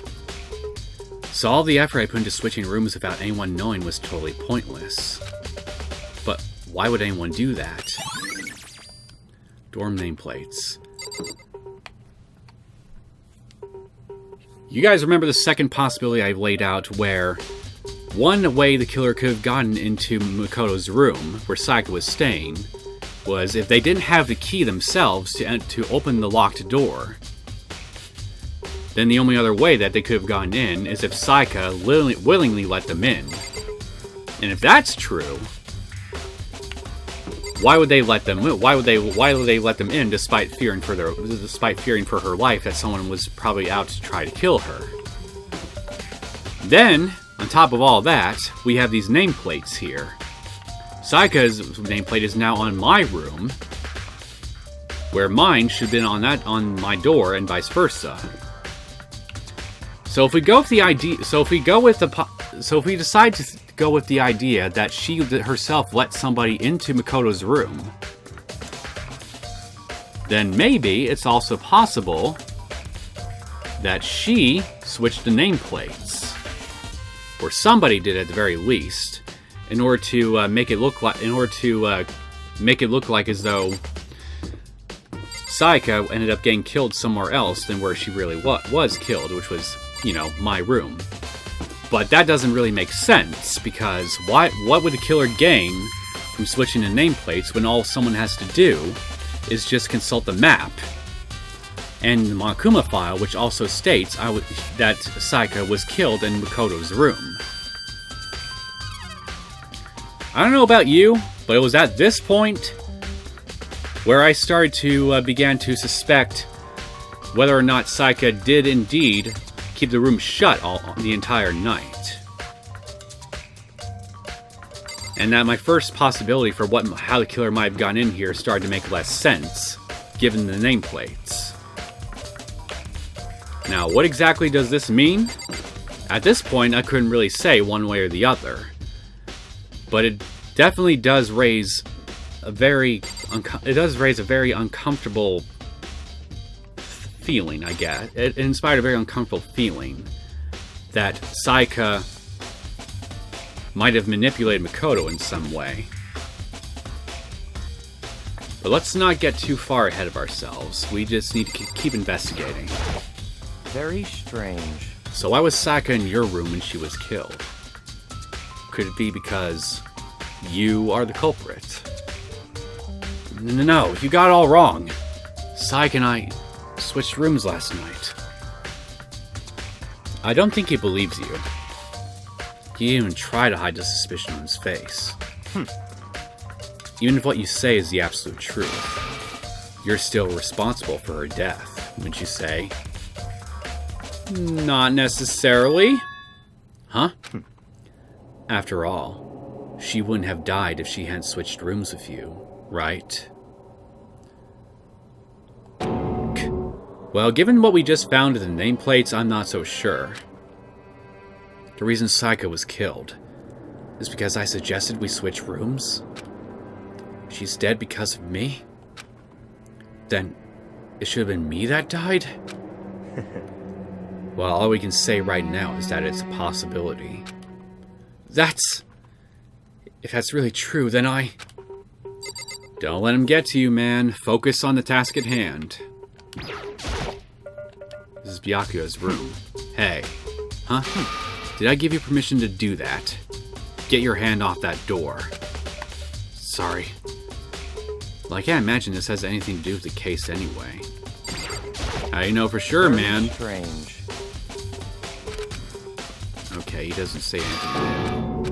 So all the effort I put into switching rooms without anyone knowing was totally pointless. But why would anyone do that? Dorm nameplates. You guys remember the second possibility I laid out where one way the killer could have gotten into Makoto's room, where Saika was staying, was if they didn't have the key themselves to open the locked door. Then the only other way that they could have gotten in is if Saika willingly let them in. And if that's true, why would they let them in? Why would they let them in despite fearing for her life that someone was probably out to try to kill her? Then, on top of all that, we have these nameplates here. Saika's nameplate is now on my room, where mine should have been on my door, and vice versa. So if we go with the idea, if we decide to go with the idea that she herself let somebody into Makoto's room, then maybe it's also possible that she switched the nameplates, or somebody did at the very least, in order to make it look like as though Saika ended up getting killed somewhere else than where she really was killed, which was, you know, my room. But that doesn't really make sense, because what would the killer gain from switching the nameplates when all someone has to do is just consult the map and the Monokuma file, which also states that Saika was killed in Makoto's room. I don't know about you, but it was at this point where I started to began to suspect whether or not Saika did indeed keep the room shut the entire night. And that my first possibility for how the killer might have gotten in here started to make less sense, given the nameplates. Now, what exactly does this mean? At this point, I couldn't really say one way or the other. But it definitely does raise a very uncomfortable feeling, I guess. It inspired a very uncomfortable feeling that Saika might have manipulated Makoto in some way. But let's not get too far ahead of ourselves. We just need to keep investigating. Very strange. So why was Saika in your room when she was killed? Could it be because you are the culprit? No, you got it all wrong. Saika and I switched rooms last night. I don't think he believes you. He didn't even try to hide the suspicion on his face. Even if what you say is the absolute truth, you're still responsible for her death, wouldn't you say? Not necessarily. Huh? After all, she wouldn't have died if she hadn't switched rooms with you, right? Well, given what we just found in the nameplates, I'm not so sure. The reason Saika was killed is because I suggested we switch rooms? She's dead because of me? Then it should have been me that died? Well, all we can say right now is that it's a possibility. If that's really true, then Don't let him get to you, man. Focus on the task at hand. This is Byakuya's room. Hey. Huh? Did I give you permission to do that? Get your hand off that door. Sorry. Well, I can't imagine this has anything to do with the case anyway. How do you know for sure, man? Strange. Okay, he doesn't say anything.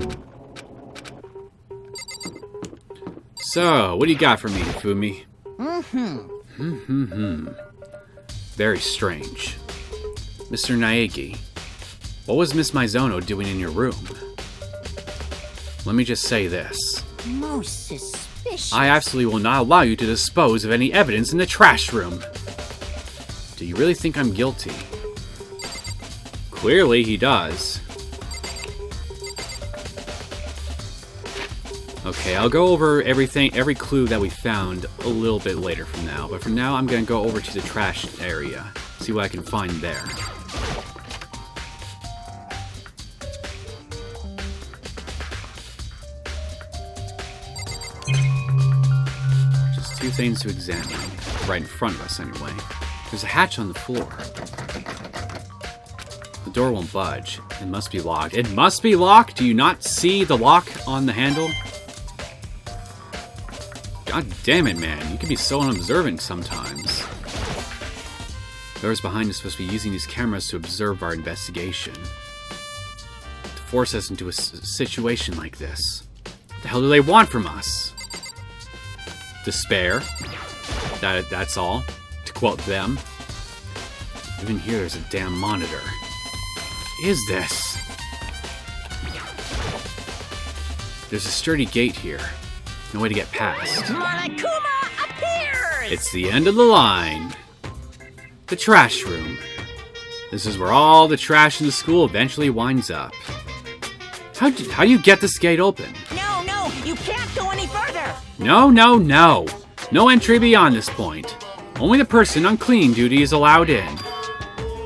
So, what do you got for me, Fumi? Very strange. Mr. Naegi, what was Miss Mizono doing in your room? Let me just say this. Most suspicious. I absolutely will not allow you to dispose of any evidence in the trash room. Do you really think I'm guilty? Clearly he does. Okay, I'll go over everything, every clue that we found a little bit later from now. But for now, I'm going to go over to the trash area. See what I can find there. Just two things to examine. Right in front of us, anyway. There's a hatch on the floor. The door won't budge. It must be locked. It must be locked? Do you not see the lock on the handle? God damn it, man. You can be so unobservant sometimes. Whoever's behind is supposed to be using these cameras to observe our investigation. To force us into a situation like this. What the hell do they want from us? Despair. That's all. To quote them. Even here there's a damn monitor. What is this? There's a sturdy gate here. No way to get past. Monokuma appears! It's the end of the line. The trash room. This is where all the trash in the school eventually winds up. How do you get this gate open? No, you can't go any further! No. No entry beyond this point. Only the person on cleaning duty is allowed in.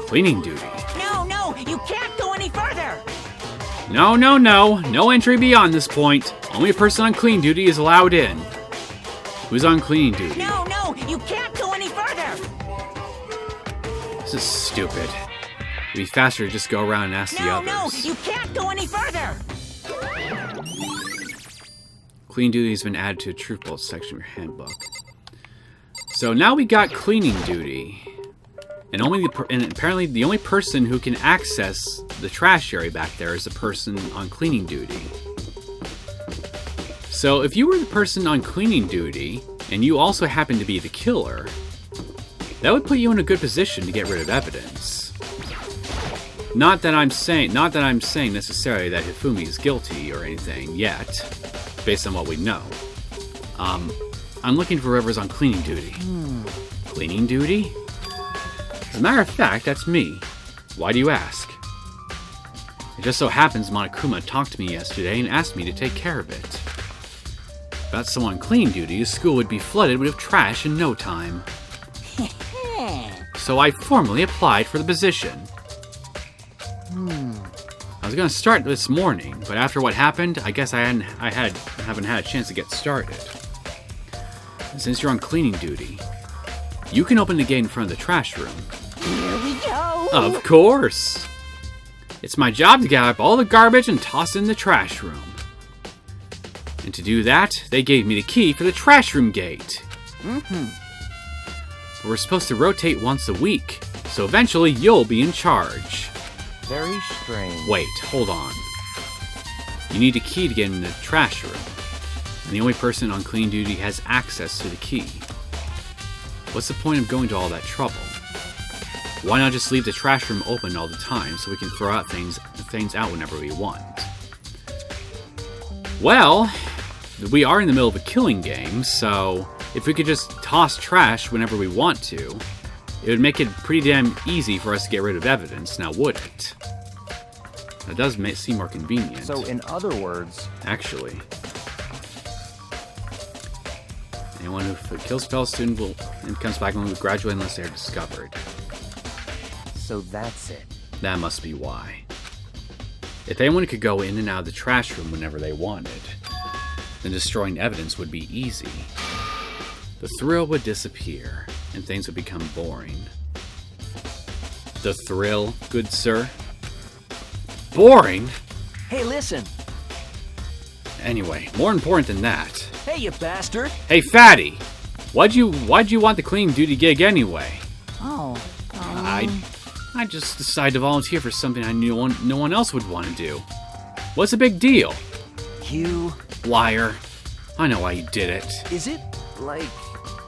Cleaning duty? No, you can't go any further! No. No entry beyond this point. Only a person on cleaning duty is allowed in. Who's on cleaning duty? No, you can't go any further! This is stupid. It'd be faster to just go around and ask the others. No, you can't go any further! Cleaning duty has been added to the truth bolt section of your handbook. So now we got cleaning duty. And apparently the only person who can access the trash area back there is the person on cleaning duty. So if you were the person on cleaning duty, and you also happen to be the killer, that would put you in a good position to get rid of evidence. Not that I'm saying necessarily that Hifumi is guilty or anything yet, based on what we know. I'm looking for whoever's on cleaning duty. Cleaning duty? As a matter of fact, that's me. Why do you ask? It just so happens Monokuma talked to me yesterday and asked me to take care of it. Without someone on cleaning duty, the school would be flooded with trash in no time. So I formally applied for the position. I was gonna start this morning, but after what happened, I guess I haven't had a chance to get started. And since you're on cleaning duty, you can open the gate in front of the trash room. Here we go! Of course! It's my job to gather up all the garbage and toss it in the trash room. And to do that, they gave me the key for the trash room gate. We're supposed to rotate once a week, so eventually you'll be in charge. Very strange. Wait, hold on. You need a key to get in the trash room, and the only person on cleaning duty has access to the key. What's the point of going to all that trouble? Why not just leave the trash room open all the time so we can throw out things out whenever we want? Well, we are in the middle of a killing game, so if we could just toss trash whenever we want to, it would make it pretty damn easy for us to get rid of evidence, now would it? That does seem more convenient. So, in other words... Actually. Anyone who kills a fellow student and comes back and will graduate unless they are discovered. So that's it. That must be why. If anyone could go in and out of the trash room whenever they wanted, then destroying evidence would be easy. The thrill would disappear, and things would become boring. The thrill, good sir? Boring? Hey, listen. Anyway, more important than that. Hey, you bastard. Hey, fatty! Why'd you want the cleaning duty gig anyway? I just decided to volunteer for something I knew no one else would want to do. What's the big deal? You... Liar. I know why you did it. Is it, like...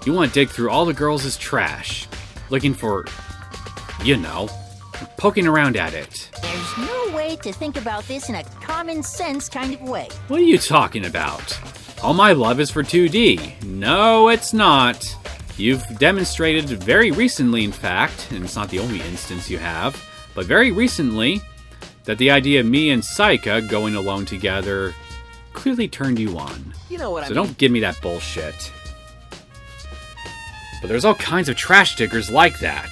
You want to dig through all the girls' trash, looking for you know, poking around at it. There's no way to think about this in a common sense kind of way. What are you talking about? All my love is for 2D. No, it's not. You've demonstrated very recently, in fact, and it's not the only instance you have, but very recently, that the idea of me and Saika going alone together clearly turned you on. You know what So don't give me that bullshit. But there's all kinds of trash diggers like that.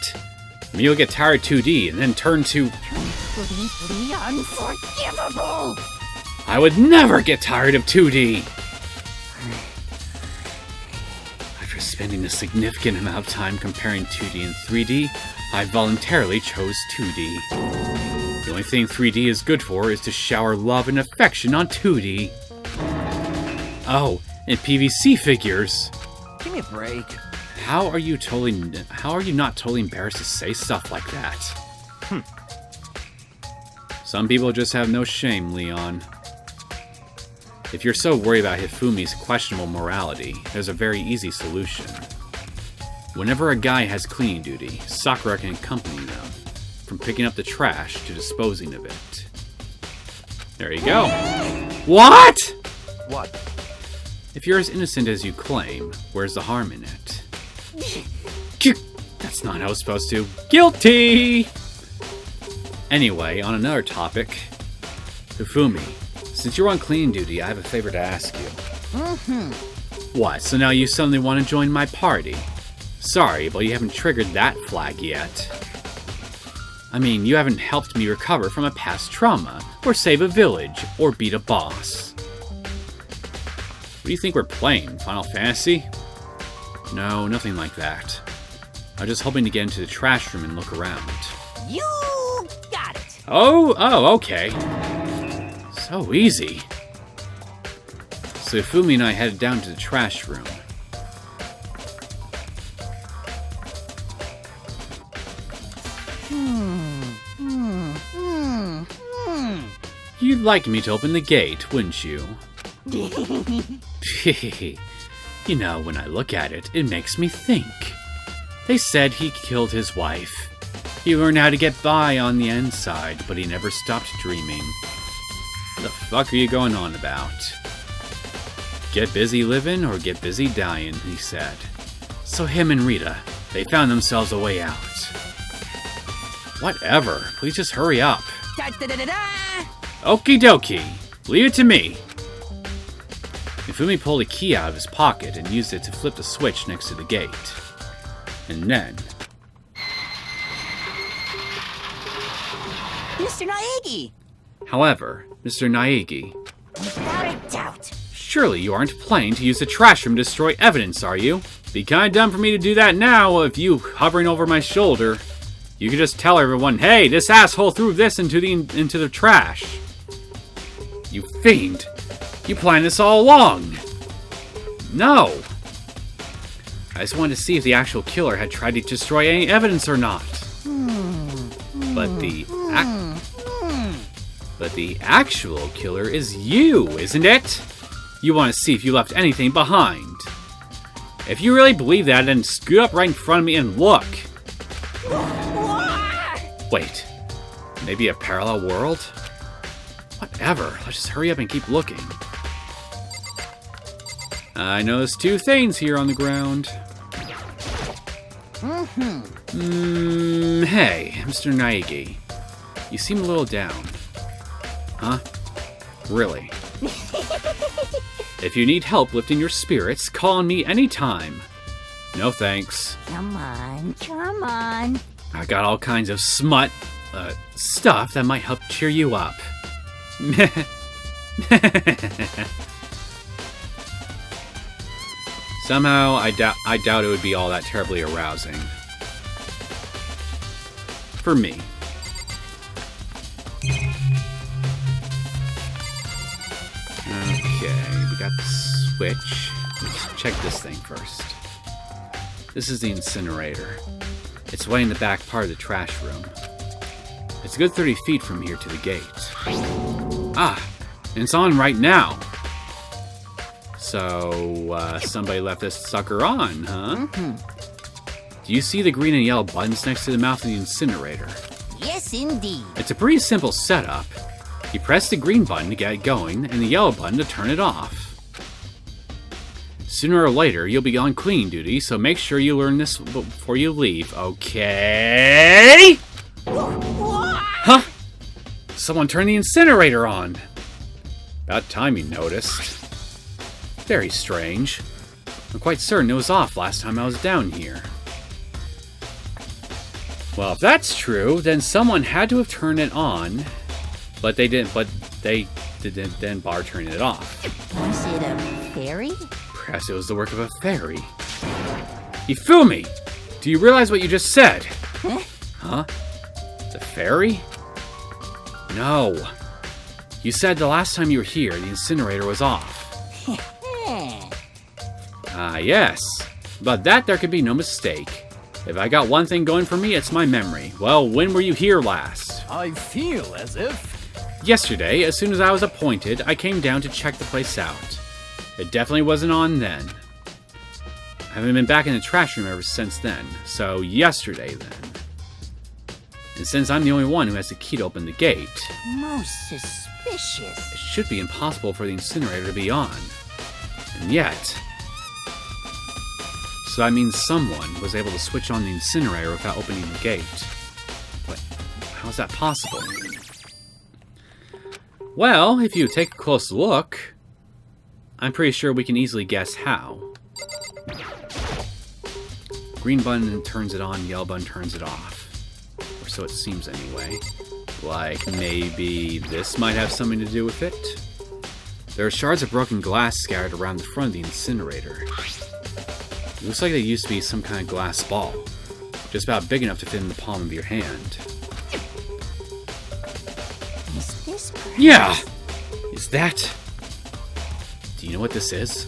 Maybe you'll get tired of 2D and then turn to... Completely unforgivable! I would never get tired of 2D! After spending a significant amount of time comparing 2D and 3D, I voluntarily chose 2D. The only thing 3D is good for is to shower love and affection on 2D. Oh, and PVC figures. Give me a break. How are you not totally embarrassed to say stuff like that? Some people just have no shame, Leon. If you're so worried about Hifumi's questionable morality, there's a very easy solution. Whenever a guy has cleaning duty, Sakura can accompany them, from picking up the trash to disposing of it. There you go. What? What? If you're as innocent as you claim, where's the harm in it? That's not how it's supposed to. Guilty! Anyway, on another topic. Hifumi, since you're on cleaning duty, I have a favor to ask you. What, so now you suddenly want to join my party? Sorry, but you haven't triggered that flag yet. I mean, you haven't helped me recover from a past trauma, or save a village, or beat a boss. What do you think we're playing, Final Fantasy? No, nothing like that. I was just hoping to get into the trash room and look around. You got it! Oh, okay. So easy. So Hifumi and I headed down to the trash room. You'd like me to open the gate, wouldn't you? You know, when I look at it, it makes me think. They said he killed his wife. He learned how to get by on the inside, but he never stopped dreaming. What the fuck are you going on about? Get busy living or get busy dying, he said. So him and Rita, they found themselves a way out. Whatever, please just hurry up. Da-da-da-da-da! Okie dokie, leave it to me. Hifumi pulled a key out of his pocket and used it to flip the switch next to the gate. And then... Mr. Naegi! However, Mr. Naegi, Without a doubt. surely you aren't planning to use the trash room to destroy evidence, are you? Be kinda dumb for me to do that now if you hovering over my shoulder. You could just tell everyone, hey, this asshole threw this into the trash. You fiend! You planned this all along! No! I just wanted to see if the actual killer had tried to destroy any evidence or not. But the actual killer is you, isn't it? You want to see if you left anything behind. If you really believe that, then scoot up right in front of me and look. Wait, maybe a parallel world? Whatever, let's just hurry up and keep looking. I noticed two things here on the ground. Hey, Mr. Naegi. You seem a little down. Huh? Really? If you need help lifting your spirits, call on me anytime. No thanks. Come on, come on. I got all kinds of stuff that might help cheer you up. Somehow, I doubt it would be all that terribly arousing. For me. Okay, we got the switch. Let's check this thing first. This is the incinerator. It's way in the back part of the trash room. It's a good 30 feet from here to the gate. Ah, and it's on right now. So, somebody left this sucker on, huh? Do you see the green and yellow buttons next to the mouth of the incinerator? Yes, indeed. It's a pretty simple setup. You press the green button to get it going, and the yellow button to turn it off. Sooner or later, you'll be on cleaning duty, so make sure you learn this before you leave, okay? Huh? Someone turned the incinerator on. About time you noticed. Very strange. I'm quite certain it was off last time I was down here. Well, if that's true, then someone had to have turned it on, but they didn't then bother turning it off. Was it a fairy? Perhaps it was the work of a fairy. Ifumi! Do you realize what you just said? Huh? The fairy? No. You said the last time you were here, the incinerator was off. Ah, yes. About that, there could be no mistake. If I got one thing going for me, it's my memory. Well, when were you here last? I feel as if... Yesterday, as soon as I was appointed, I came down to check the place out. It definitely wasn't on then. I haven't been back in the trash room ever since then, so yesterday then. And since I'm the only one who has the key to open the gate, Most suspicious. it should be impossible for the incinerator to be on. And yet... So that means someone was able to switch on the incinerator without opening the gate. But how's that possible? Well, if you take a close look, I'm pretty sure we can easily guess how. Green button turns it on, yellow button turns it off. Or so it seems anyway. Like maybe this might have something to do with it? There are shards of broken glass scattered around the front of the incinerator. It looks like they used to be some kind of glass ball. Just about big enough to fit in the palm of your hand. Is this perhaps... Yeah! Is that... Do you know what this is?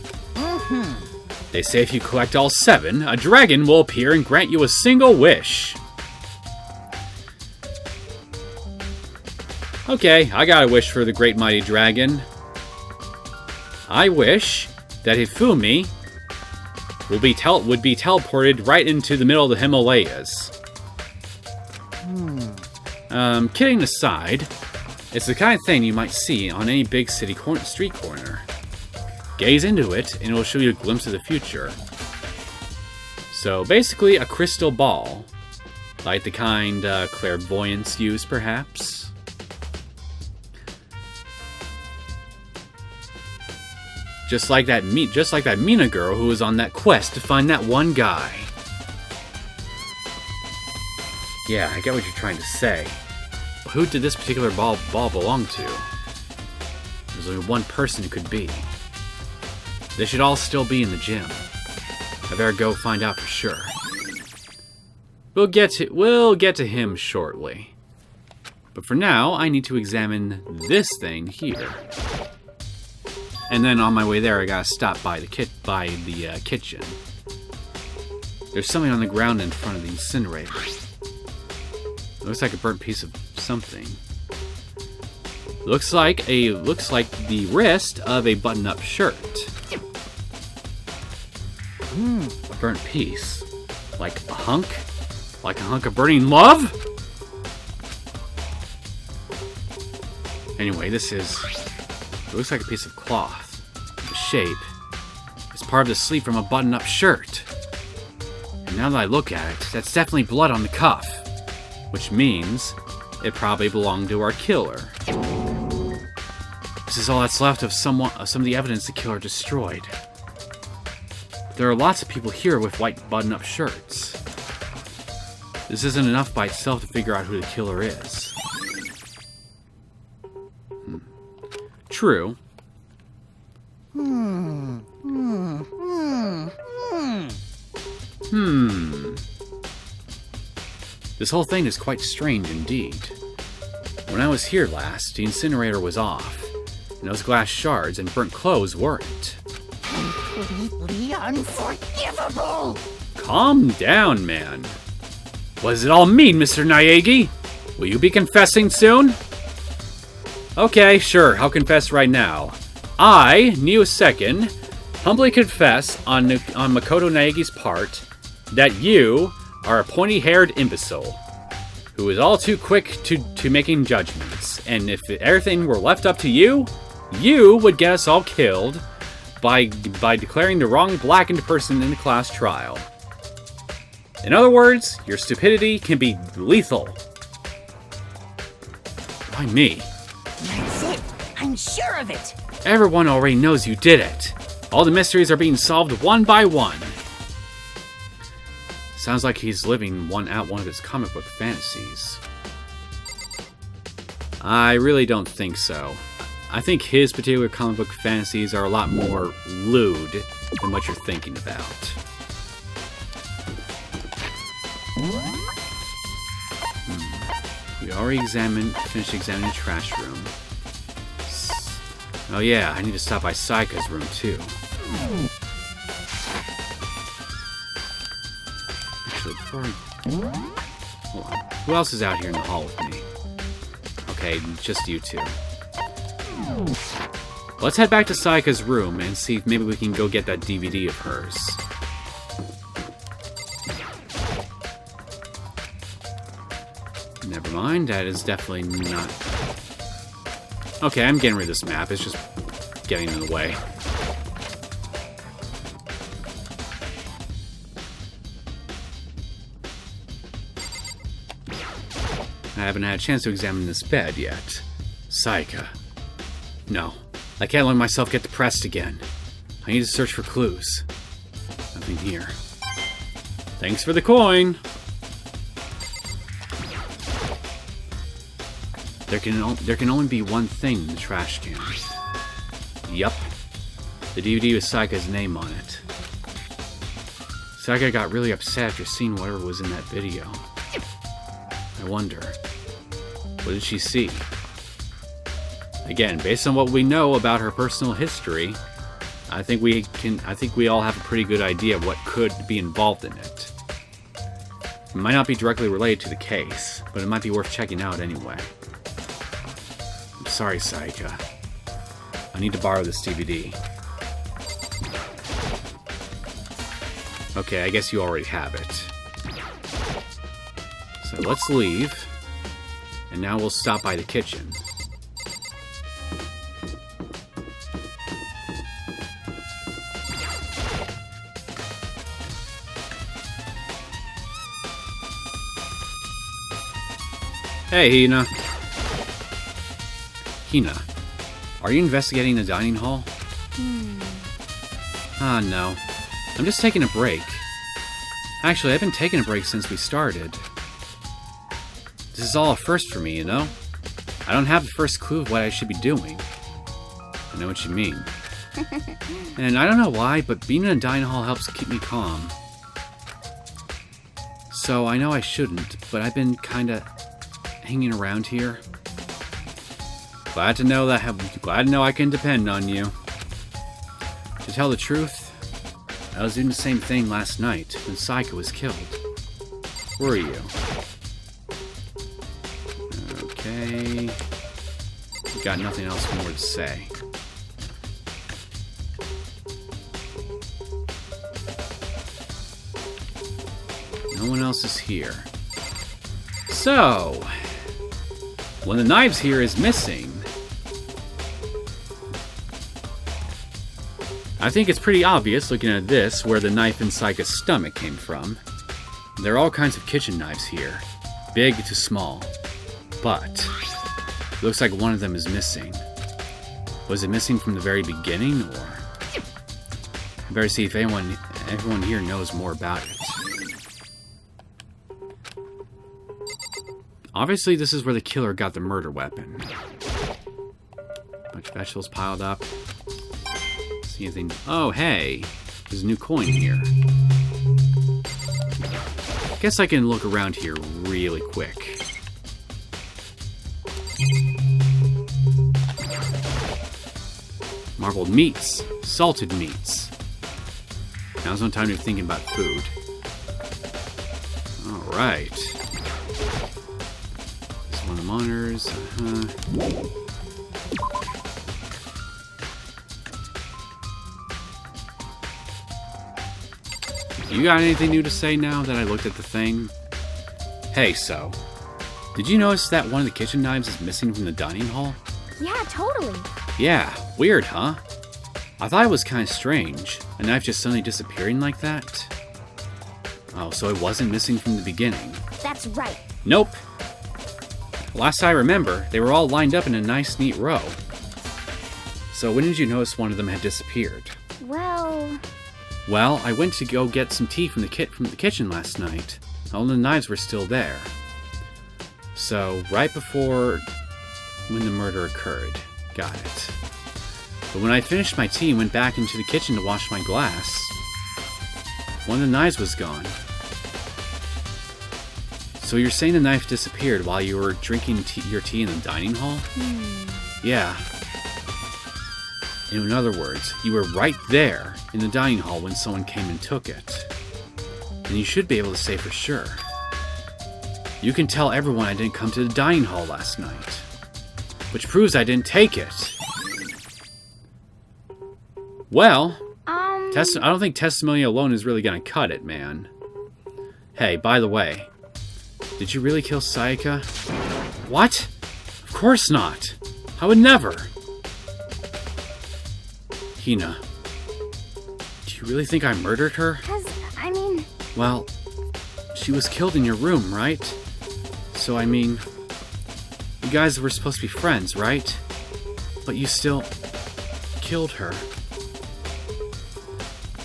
They say if you collect all 7, a dragon will appear and grant you a single wish. Okay, I got a wish for the great mighty dragon. I wish that Ifumi would be teleported right into the middle of the Himalayas. Kidding aside, it's the kind of thing you might see on any big city street corner. Gaze into it, and it will show you a glimpse of the future. So basically, a crystal ball, like the kind clairvoyants use, perhaps. Just like that Mina girl who was on that quest to find that one guy. Yeah, I get what you're trying to say. But who did this particular ball belong to? There's only one person it could be. They should all still be in the gym. I better go find out for sure. We'll get to him shortly. But for now, I need to examine this thing here. And then on my way there, I gotta stop by the kitchen. There's something on the ground in front of the incinerator. It looks like a burnt piece of something. Looks like the wrist of a button-up shirt. A burnt piece, like a hunk of burning love. Anyway, it looks like a piece of cloth. The shape is part of the sleeve from a button-up shirt. And now that I look at it, that's definitely blood on the cuff. Which means it probably belonged to our killer. This is all that's left of some of the evidence the killer destroyed. There are lots of people here with white button-up shirts. This isn't enough by itself to figure out who the killer is. True. This whole thing is quite strange indeed. When I was here last, the incinerator was off, and those glass shards and burnt clothes weren't. Completely unforgivable. Calm down, man. What does it all mean, Mr. Naegi? Will you be confessing soon? Okay, sure, I'll confess right now. I, Neosekken, humbly confess on Makoto Naegi's part that you are a pointy-haired imbecile who is all too quick to making judgments. And if everything were left up to you, you would get us all killed by declaring the wrong Blackened person in the class trial. In other words, your stupidity can be lethal. Why me? That's it. I'm sure of it. Everyone already knows you did it. All the mysteries are being solved one by one. Sounds like he's living out one of his comic book fantasies. I really don't think so. I think his particular comic book fantasies are a lot more lewd than what you're thinking about. We already finished examining the trash room. Oh yeah, I need to stop by Saika's room too. Actually, before hold on. Who else is out here in the hall with me? Okay, just you two. Let's head back to Saika's room and see if maybe we can go get that DVD of hers. Never mind, that is definitely not... Okay, I'm getting rid of this map, it's just getting in the way. I haven't had a chance to examine this bed yet. Saika. No, I can't let myself get depressed again. I need to search for clues. Nothing here. Thanks for the coin! There can only be one thing in the trash can. Yup. The DVD with Saika's name on it. Saika got really upset after seeing whatever was in that video. I wonder, what did she see? Again, based on what we know about her personal history, I think we all have a pretty good idea of what could be involved in it. It might not be directly related to the case, but it might be worth checking out anyway. I'm sorry, Saika. I need to borrow this DVD. Okay, I guess you already have it. So let's leave. And now we'll stop by the kitchen. Hey, Hina. Hina, are you investigating the dining hall? Ah, no. I'm just taking a break. Actually, I've been taking a break since we started. This is all a first for me, you know? I don't have the first clue of what I should be doing. I know what you mean. And I don't know why, but being in a dining hall helps keep me calm. So I know I shouldn't, but I've been kinda hanging around here. Glad to know I can depend on you. To tell the truth, I was doing the same thing last night when Saika was killed. Were you? Okay. Got nothing else more to say. No one else is here. So, one of the knives here is missing. I think it's pretty obvious, looking at this, where the knife in Saika's stomach came from. There are all kinds of kitchen knives here, big to small. But, looks like one of them is missing. Was it missing from the very beginning, or? I better see if everyone here knows more about it. Obviously, this is where the killer got the murder weapon. Bunch of vegetables piled up. See anything? Oh, hey! There's a new coin here. Guess I can look around here really quick. Marbled meats. Salted meats. Now's no time to be thinking about food. Alright. This is one of the monitors. You got anything new to say now that I looked at the thing? Hey, so, did you notice that one of the kitchen knives is missing from the dining hall? Yeah, totally. Yeah, weird, huh? I thought it was kind of strange. A knife just suddenly disappearing like that? Oh, so it wasn't missing from the beginning. That's right. Nope. Last I remember, they were all lined up in a nice, neat row. So when did you notice one of them had disappeared? Well, I went to go get some tea from the kitchen last night. All the knives were still there. So, right before when the murder occurred. Got it. But when I finished my tea and went back into the kitchen to wash my glass, one of the knives was gone. So you're saying the knife disappeared while you were drinking your tea in the dining hall? Yeah. In other words, you were right there in the dining hall when someone came and took it. And you should be able to say for sure. You can tell everyone I didn't come to the dining hall last night. Which proves I didn't take it. Well, I don't think testimony alone is really gonna cut it, man. Hey, by the way, did you really kill Sayaka? What? Of course not. I would never. Hina, do you really think I murdered her? Well, she was killed in your room, right? So, you guys were supposed to be friends, right? But you still killed her.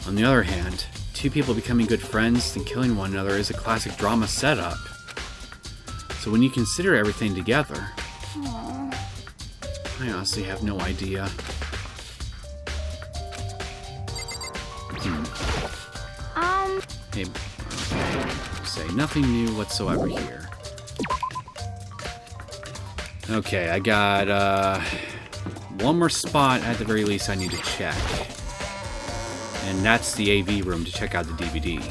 On the other hand, two people becoming good friends and killing one another is a classic drama setup. So when you consider everything together, I honestly have no idea. Hey, say nothing new whatsoever here. Okay, I got one more spot at the very least I need to check. And that's the AV room to check out the DVD.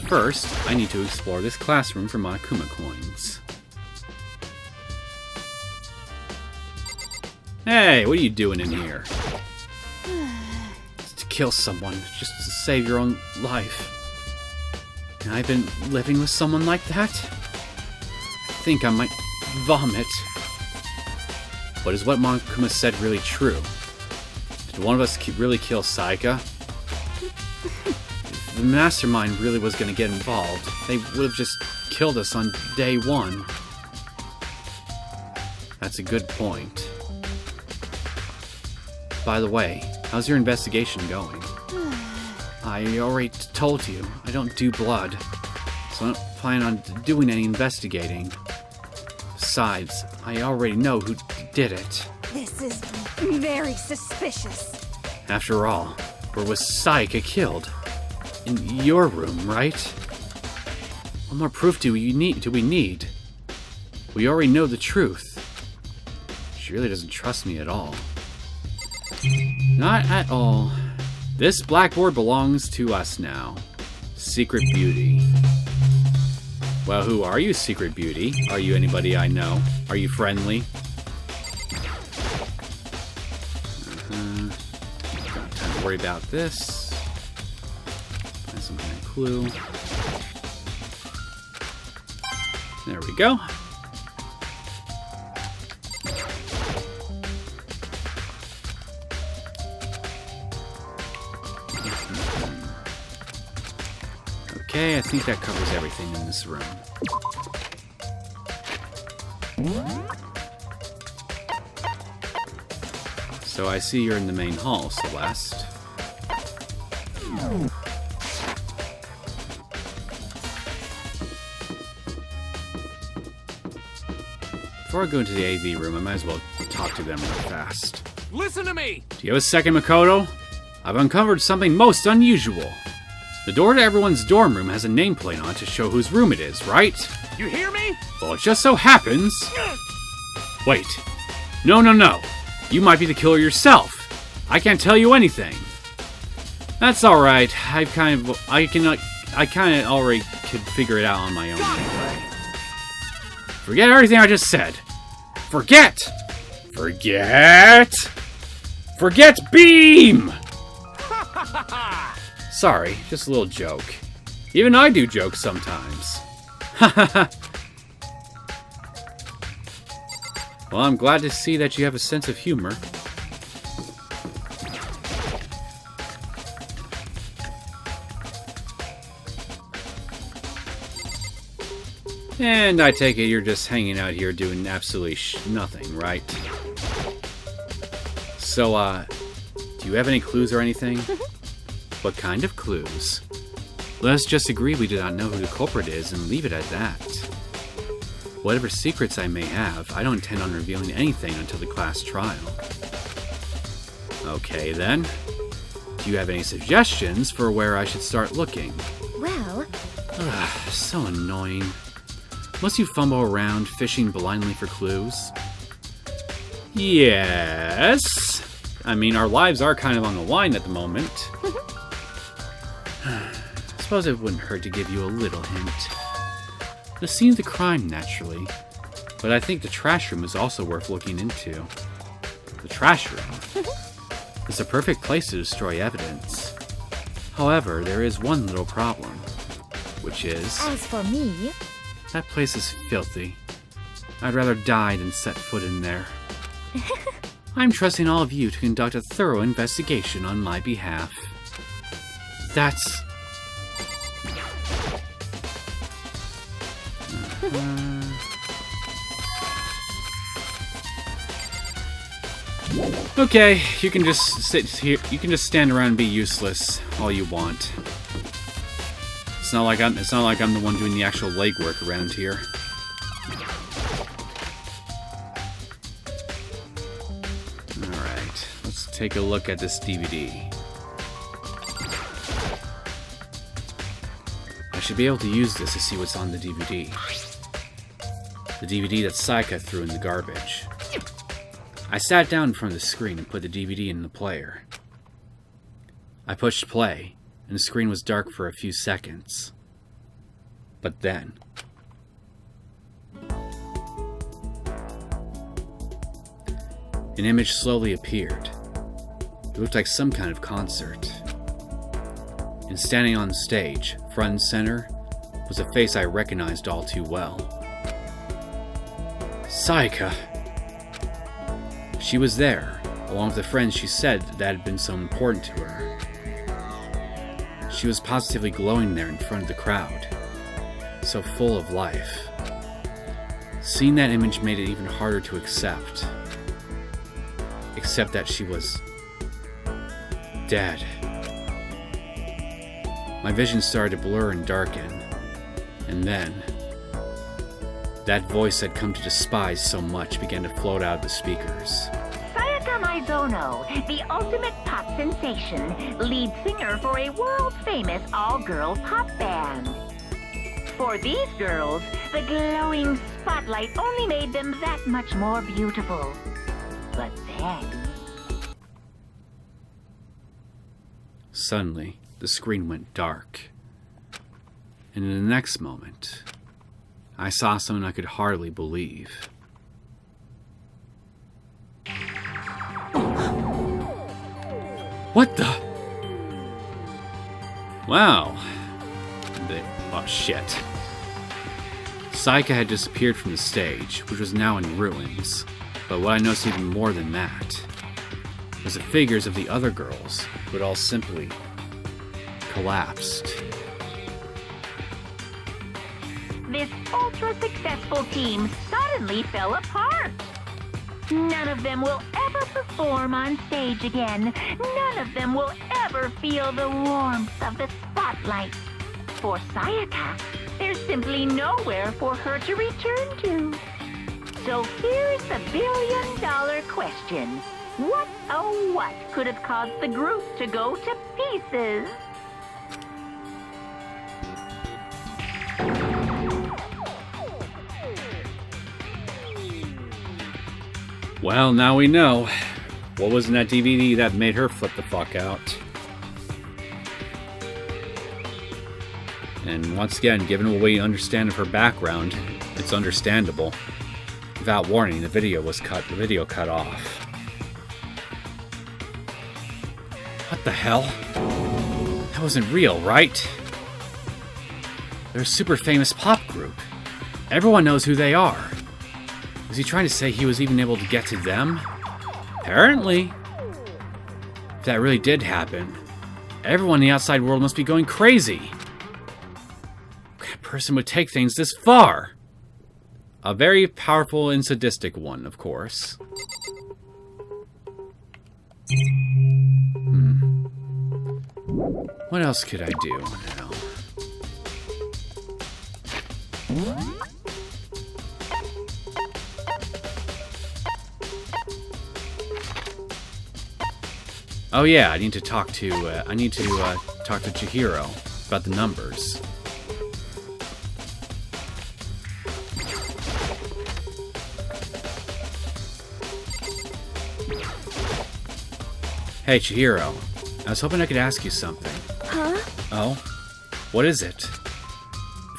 First, I need to explore this classroom for Monokuma coins. Hey, what are you doing in here? To kill someone, just to save your own life. And I've been living with someone like that? I think I might vomit. But is what Monokuma said really true? Did one of us really kill Sayaka? If the mastermind really was going to get involved, they would have just killed us on day one. That's a good point. By the way, how's your investigation going? I already told you, I don't do blood, so I don't plan on doing any investigating. Besides, I already know who did it. This is very suspicious. After all, where was Sayaka killed? In your room, right? What more proof do we need? We already know the truth. She really doesn't trust me at all. Not at all. This blackboard belongs to us now. Secret Beauty. Well, who are you, Secret Beauty? Are you anybody I know? Are you friendly? Got time to worry about this. Find some kind of clue. There we go. Okay, I think that covers everything in this room. So I see you're in the main hall, Celeste. Before I go into the AV room, I might as well talk to them real fast. Listen to me! Do you have a second, Makoto? I've uncovered something most unusual. The door to everyone's dorm room has a nameplate on it to show whose room it is, right? You hear me? Well, it just so happens... Wait. No. You might be the killer yourself. I can't tell you anything. That's alright. I kind of already could figure it out on my own anyway. Forget everything I just said. Forget Beam! Sorry, just a little joke. Even I do jokes sometimes. Well, I'm glad to see that you have a sense of humor. And I take it you're just hanging out here doing absolutely nothing, right? So, do you have any clues or anything? What kind of clues? Let us just agree we do not know who the culprit is and leave it at that. Whatever secrets I may have, I don't intend on revealing anything until the class trial. Okay then. Do you have any suggestions for where I should start looking? Well, Ugh, so annoying. Must you fumble around, fishing blindly for clues? Yes. I mean, our lives are kind of on the line at the moment. I suppose it wouldn't hurt to give you a little hint. The scene of the crime, naturally. But I think the trash room is also worth looking into. The trash room? It's a perfect place to destroy evidence. However, there is one little problem. Which is... as for me, that place is filthy. I'd rather die than set foot in there. I'm trusting all of you to conduct a thorough investigation on my behalf. That's... Okay, you can just sit here. You can just stand around and be useless all you want. It's not like I'm the one doing the actual legwork around here. All right, let's take a look at this DVD. I should be able to use this to see what's on the DVD. The DVD that Saika threw in the garbage. I sat down in front of the screen and put the DVD in the player. I pushed play, and the screen was dark for a few seconds. But then... an image slowly appeared. It looked like some kind of concert. And standing on the stage, front and center, was a face I recognized all too well. Saika! She was there, along with the friends she said that had been so important to her. She was positively glowing there in front of the crowd, so full of life. Seeing that image made it even harder to accept. Except that she was... dead. My vision started to blur and darken, and then... that voice I'd come to despise so much began to float out of the speakers. Sayaka Maizono, the ultimate pop sensation, lead singer for a world-famous all-girl pop band. For these girls, the glowing spotlight only made them that much more beautiful. But then... Suddenly, the screen went dark. And in the next moment... I saw something I could hardly believe. What the? Wow. Oh, shit. Saika had disappeared from the stage, which was now in ruins. But what I noticed even more than that was the figures of the other girls, who had all simply collapsed. This ultra-successful team suddenly fell apart. None of them will ever perform on stage again. None of them will ever feel the warmth of the spotlight. For Sayaka, there's simply nowhere for her to return to. So here's the billion-dollar question. What, oh what, could have caused the group to go to pieces? Well, now we know. What was in that DVD that made her flip the fuck out? And once again, given what we understand of her background, it's understandable. Without warning, the video cut off. What the hell? That That wasn't real, right? They're a super famous pop group. Everyone knows who they are. Was he trying to say he was even able to get to them? Apparently. If that really did happen, everyone in the outside world must be going crazy. What kind of person would take things this far? A very powerful and sadistic one, of course. What else could I do now? Oh yeah, I need to talk to Chihiro about the numbers. Hey Chihiro, I was hoping I could ask you something. Huh? Oh? What is it?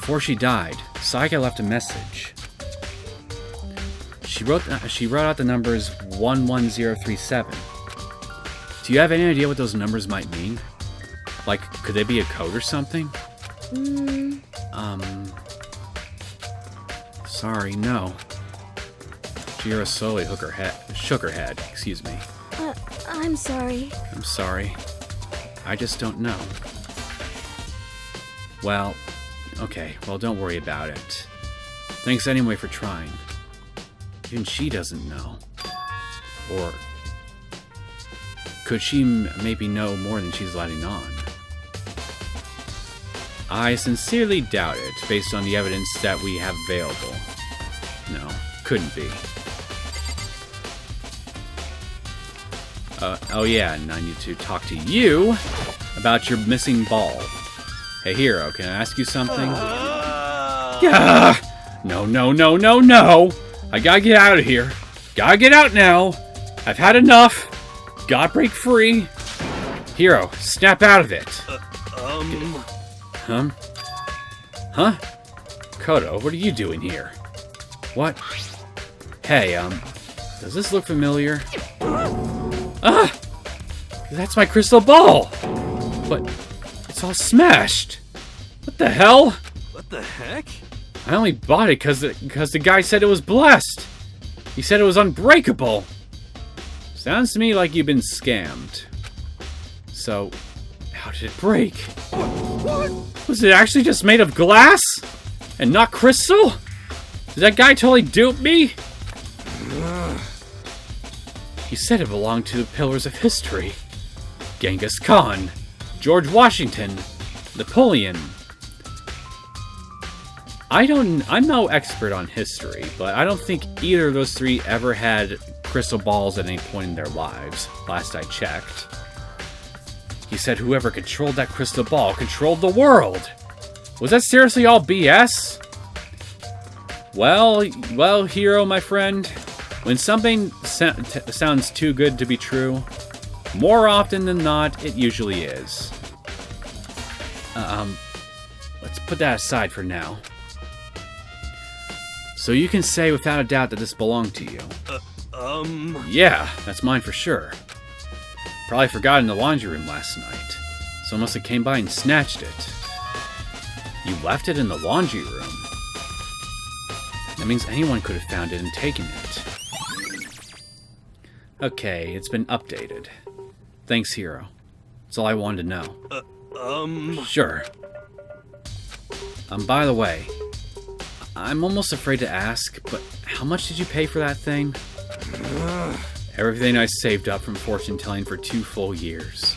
Before she died, Saika left a message. She wrote out the numbers 11037. Do you have any idea what those numbers might mean? Like, could they be a code or something? Sorry, no. Chihiro slowly shook her head, excuse me. I'm sorry. I'm sorry. I just don't know. Well, okay, well don't worry about it. Thanks anyway for trying. Even she doesn't know. Or could she maybe know more than she's letting on? I sincerely doubt it, based on the evidence that we have available. No, couldn't be. Oh yeah, and I need to talk to you about your missing ball. Hey Hero, can I ask you something? Gah! No, no, no, no, no! I gotta get out of here. Gotta get out now. I've had enough. Gotta break free. Hero, snap out of it. Huh? Huh? Kodo, what are you doing here? What? Hey, does this look familiar? Ah! That's my crystal ball! But it's all smashed. What the hell? What the heck? I only bought it because the guy said it was blessed. He said it was unbreakable. Sounds to me like you've been scammed. So, how did it break? What? Was it actually just made of glass? And not crystal? Did that guy totally dupe me? He said it belonged to the pillars of history. Genghis Khan, George Washington, Napoleon. I'm no expert on history, but I don't think either of those three ever had crystal balls at any point in their lives, last I checked. He said whoever controlled that crystal ball controlled the world. Was that seriously all BS? Well, Hero, my friend, when something sounds too good to be true, more often than not, it usually is. Let's put that aside for now. So you can say without a doubt that this belonged to you. Yeah, that's mine for sure. Probably forgot it in the laundry room last night. Someone must have came by and snatched it. You left it in the laundry room? That means anyone could have found it and taken it. Okay, it's been updated. Thanks, Hero. That's all I wanted to know. Sure. By the way, I'm almost afraid to ask, but how much did you pay for that thing? Everything I saved up from fortune telling for 2 full years.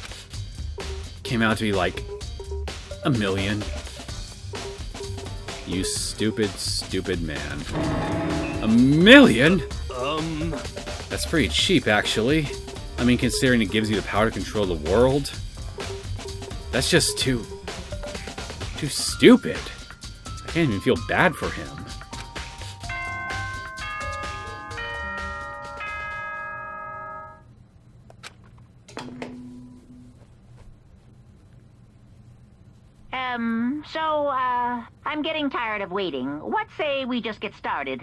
Came out to be like $1 million. You stupid, stupid man. $1 million? That's pretty cheap, actually. I mean, considering it gives you the power to control the world. That's just too stupid. I can't even feel bad for him. So, I'm getting tired of waiting. What say we just get started,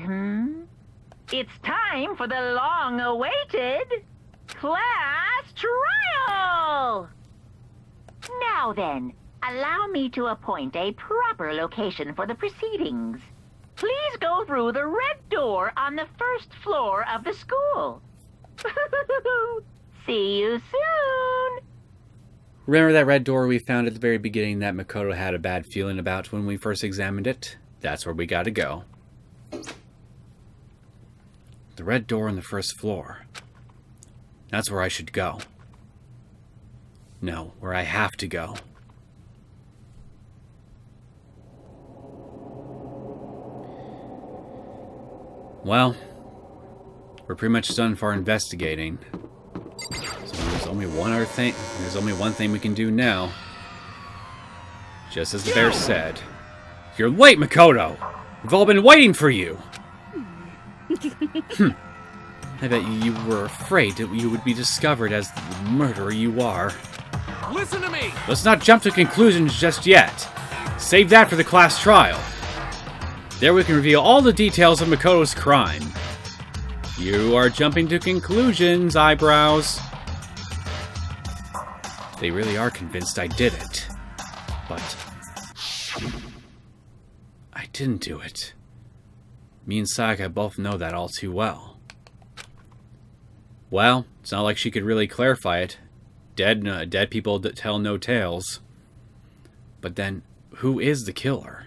It's time for the long-awaited class trial! Now then, allow me to appoint a proper location for the proceedings. Please go through the red door on the first floor of the school. See you soon! Remember that red door we found at the very beginning that Makoto had a bad feeling about when we first examined it? That's where we gotta go. The red door on the first floor. That's where I should go. No, where I have to go. Well, we're pretty much done for our investigating. So there's only one other thing. There's only one thing we can do now. Just as the bear said. You're late, Makoto! We've all been waiting for you! I bet you were afraid that you would be discovered as the murderer you are. Listen to me! Let's not jump to conclusions just yet. Save that for the class trial. There we can reveal all the details of Makoto's crime. You are jumping to conclusions, eyebrows. They really are convinced I did it. But I didn't do it. Me and Sayaka both know that all too well. Well, it's not like she could really clarify it. Dead people that tell no tales. But then, who is the killer?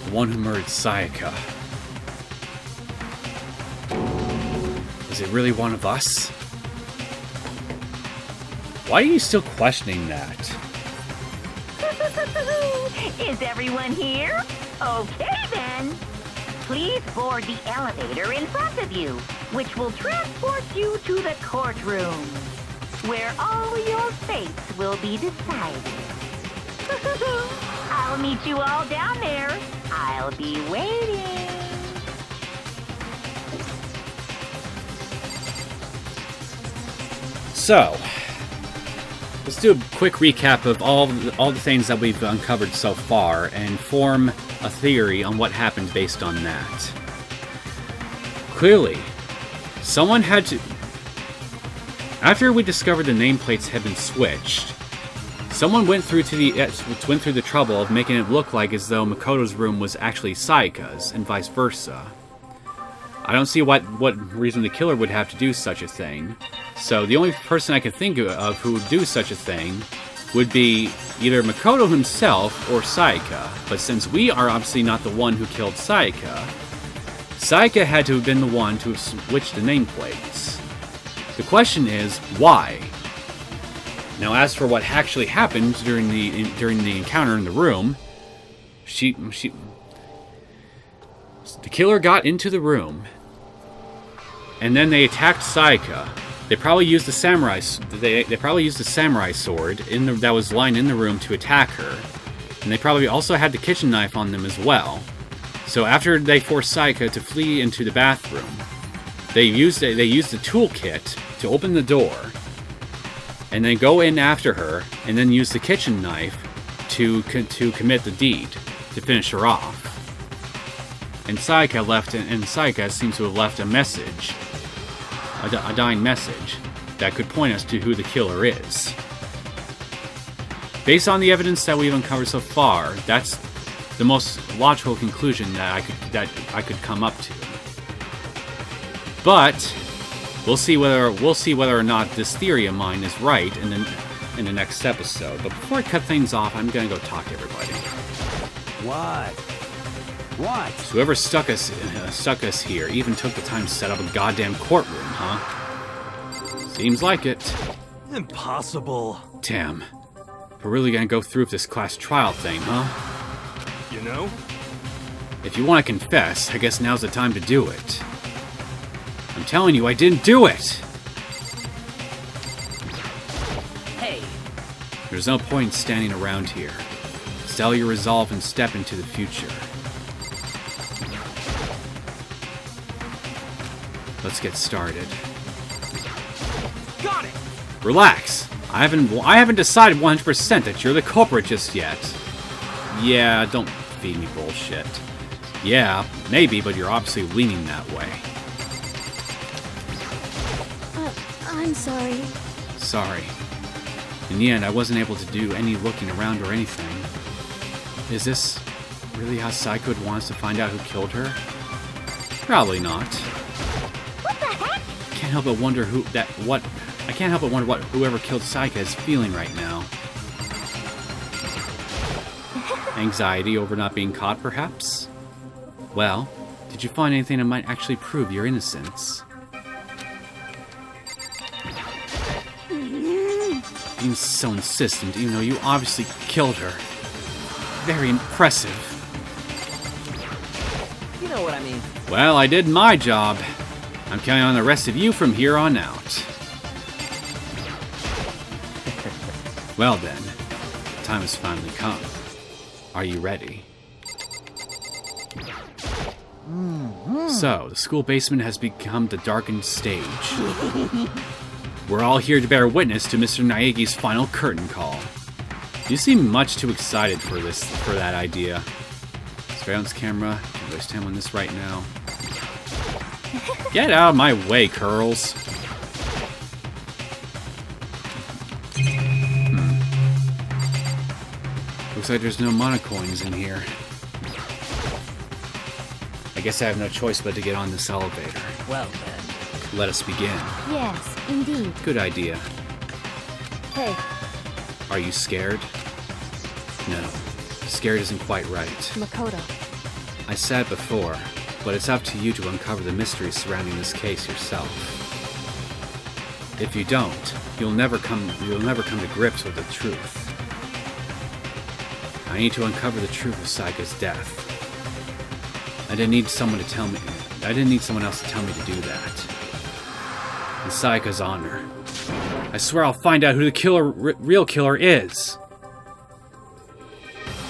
The one who murdered Sayaka. Is it really one of us? Why are you still questioning that? Is everyone here? Okay then. Please board the elevator in front of you, which will transport you to the courtroom, where all your fates will be decided. I'll meet you all down there. I'll be waiting. So, let's do a quick recap of all the things that we've uncovered so far and form a theory on what happened based on that. Clearly, someone had to... After we discovered the nameplates had been switched, someone went through the trouble of making it look like as though Makoto's room was actually Sayaka's, and vice versa. I don't see what reason the killer would have to do such a thing. So the only person I can think of who would do such a thing would be either Makoto himself or Sayaka. But since we are obviously not the one who killed Sayaka, Sayaka had to have been the one to have switched the nameplates. The question is, why? Now, as for what actually happened during the encounter in the room, the killer got into the room, and then they attacked Sayaka. They probably used the samurai. They probably used the samurai sword that was lying in the room to attack her, and they probably also had the kitchen knife on them as well. So after they forced Sayaka to flee into the bathroom, they used the toolkit to open the door, and then go in after her, and then use the kitchen knife to commit the deed, to finish her off. And Sayaka seems to have left a message, a dying message, that could point us to who the killer is. Based on the evidence that we've uncovered so far, that's the most logical conclusion that I could come up to. But we'll see whether or not this theory of mine is right in the next episode. But before I cut things off, I'm gonna go talk to everybody. What? What? So whoever stuck us here even took the time to set up a goddamn courtroom, huh? Seems like it. Impossible. Damn. We're really gonna go through with this class trial thing, huh? You know? If you want to confess, I guess now's the time to do it. I'm telling you, I didn't do it! Hey. There's no point in standing around here. Sell your resolve and step into the future. Let's get started. Got it. Relax. I haven't decided 100% that you're the culprit just yet. Yeah, don't feed me bullshit. Yeah, maybe, but you're obviously leaning that way. I'm sorry. Sorry. In the end, I wasn't able to do any looking around or anything. Is this really how Psycho would want us to find out who killed her? Probably not. What the heck? I can't help but wonder what whoever killed Psycho is feeling right now. Anxiety over not being caught, perhaps? Well, did you find anything that might actually prove your innocence? Being so insistent, even though you obviously killed her. Very impressive. You know what I mean. Well, I did my job. I'm counting on the rest of you from here on out. Well then, the time has finally come. Are you ready? So, the school basement has become the darkened stage. We're all here to bear witness to Mr. Naegi's final curtain call. You seem much too excited for that idea. Surveillance camera. Can't waste time on this right now. Get out of my way, Curls. Looks like there's no monocoins in here. I guess I have no choice but to get on this elevator. Well then. Let us begin. Yes, indeed. Good idea. Hey, Are you scared? No. Scared isn't quite right. Makoto. I said before, but it's up to you to uncover the mystery surrounding this case yourself. If you don't, you'll never come to grips with the truth. I need to uncover the truth of Saika's death. I didn't need someone else to tell me to do that. In Saika's honor, I swear I'll find out who the real killer is.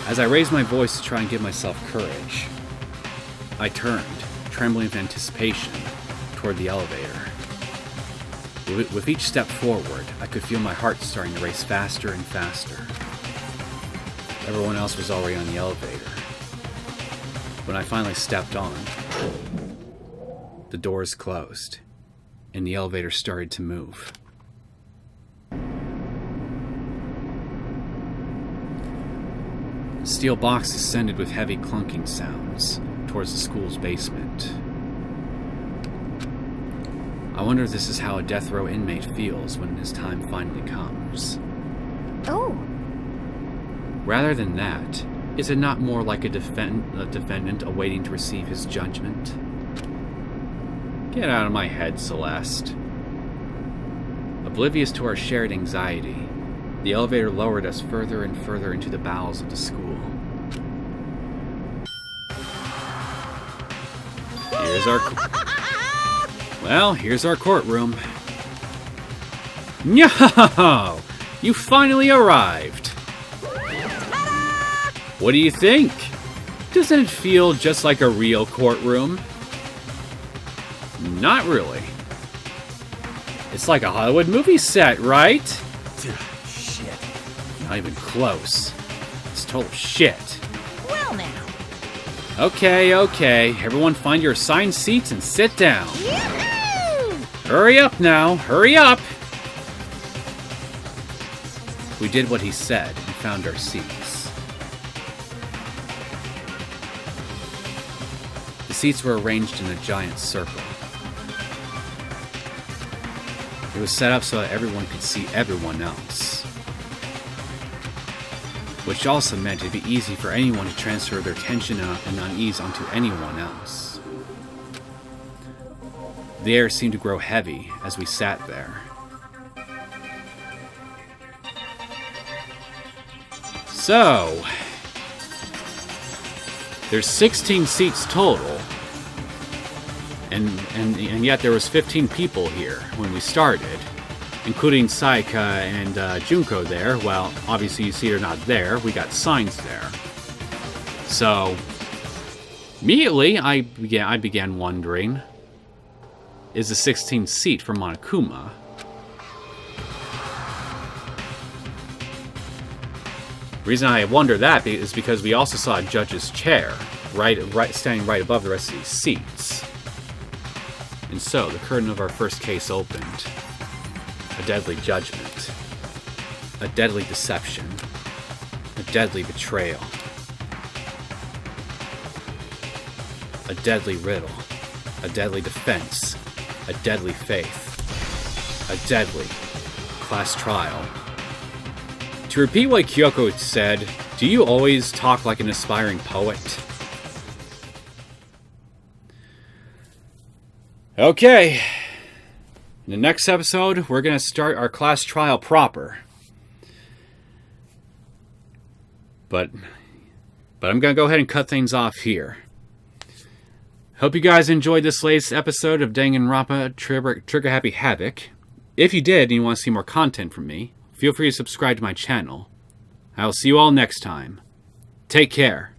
As I raised my voice to try and give myself courage, I turned, trembling with anticipation, toward the elevator. With each step forward, I could feel my heart starting to race faster and faster. Everyone else was already on the elevator. When I finally stepped on, the doors closed, and the elevator started to move. The steel box descended with heavy clunking sounds towards the school's basement. I wonder if this is how a death row inmate feels when his time finally comes. Oh, Rather than that, is it not more like a defendant awaiting to receive his judgment? Get out of my head, Celeste. Oblivious to our shared anxiety, the elevator lowered us further and further into the bowels of the school. Here's our courtroom. No! You finally arrived! What do you think? Doesn't it feel just like a real courtroom? Not really. It's like a Hollywood movie set, right? Shit. Not even close. It's total shit. Well now. Okay. Everyone find your assigned seats and sit down. Yoo-hoo! Hurry up now. Hurry up! We did what he said and found our seats. The seats were arranged in a giant circle. It was set up so that everyone could see everyone else. Which also meant it'd be easy for anyone to transfer their tension and unease onto anyone else. The air seemed to grow heavy as we sat there. So, there's 16 seats total, and yet there was 15 people here when we started, including Saika and Junko there. Well, obviously you see they're not there. We got signs there. So, immediately I began wondering, is the 16th seat for Monokuma? The reason I wonder that is because we also saw a judge's chair standing right above the rest of these seats. And so, the curtain of our first case opened. a deadly judgment, a deadly deception, a deadly betrayal, a deadly riddle, a deadly defense, a deadly faith, a deadly class trial. To repeat what Kyoko said, do you always talk like an aspiring poet? Okay. In the next episode, we're going to start our class trial proper. But I'm going to go ahead and cut things off here. Hope you guys enjoyed this latest episode of Danganronpa Trigger Happy Havoc. If you did and you want to see more content from me, feel free to subscribe to my channel. I will see you all next time. Take care.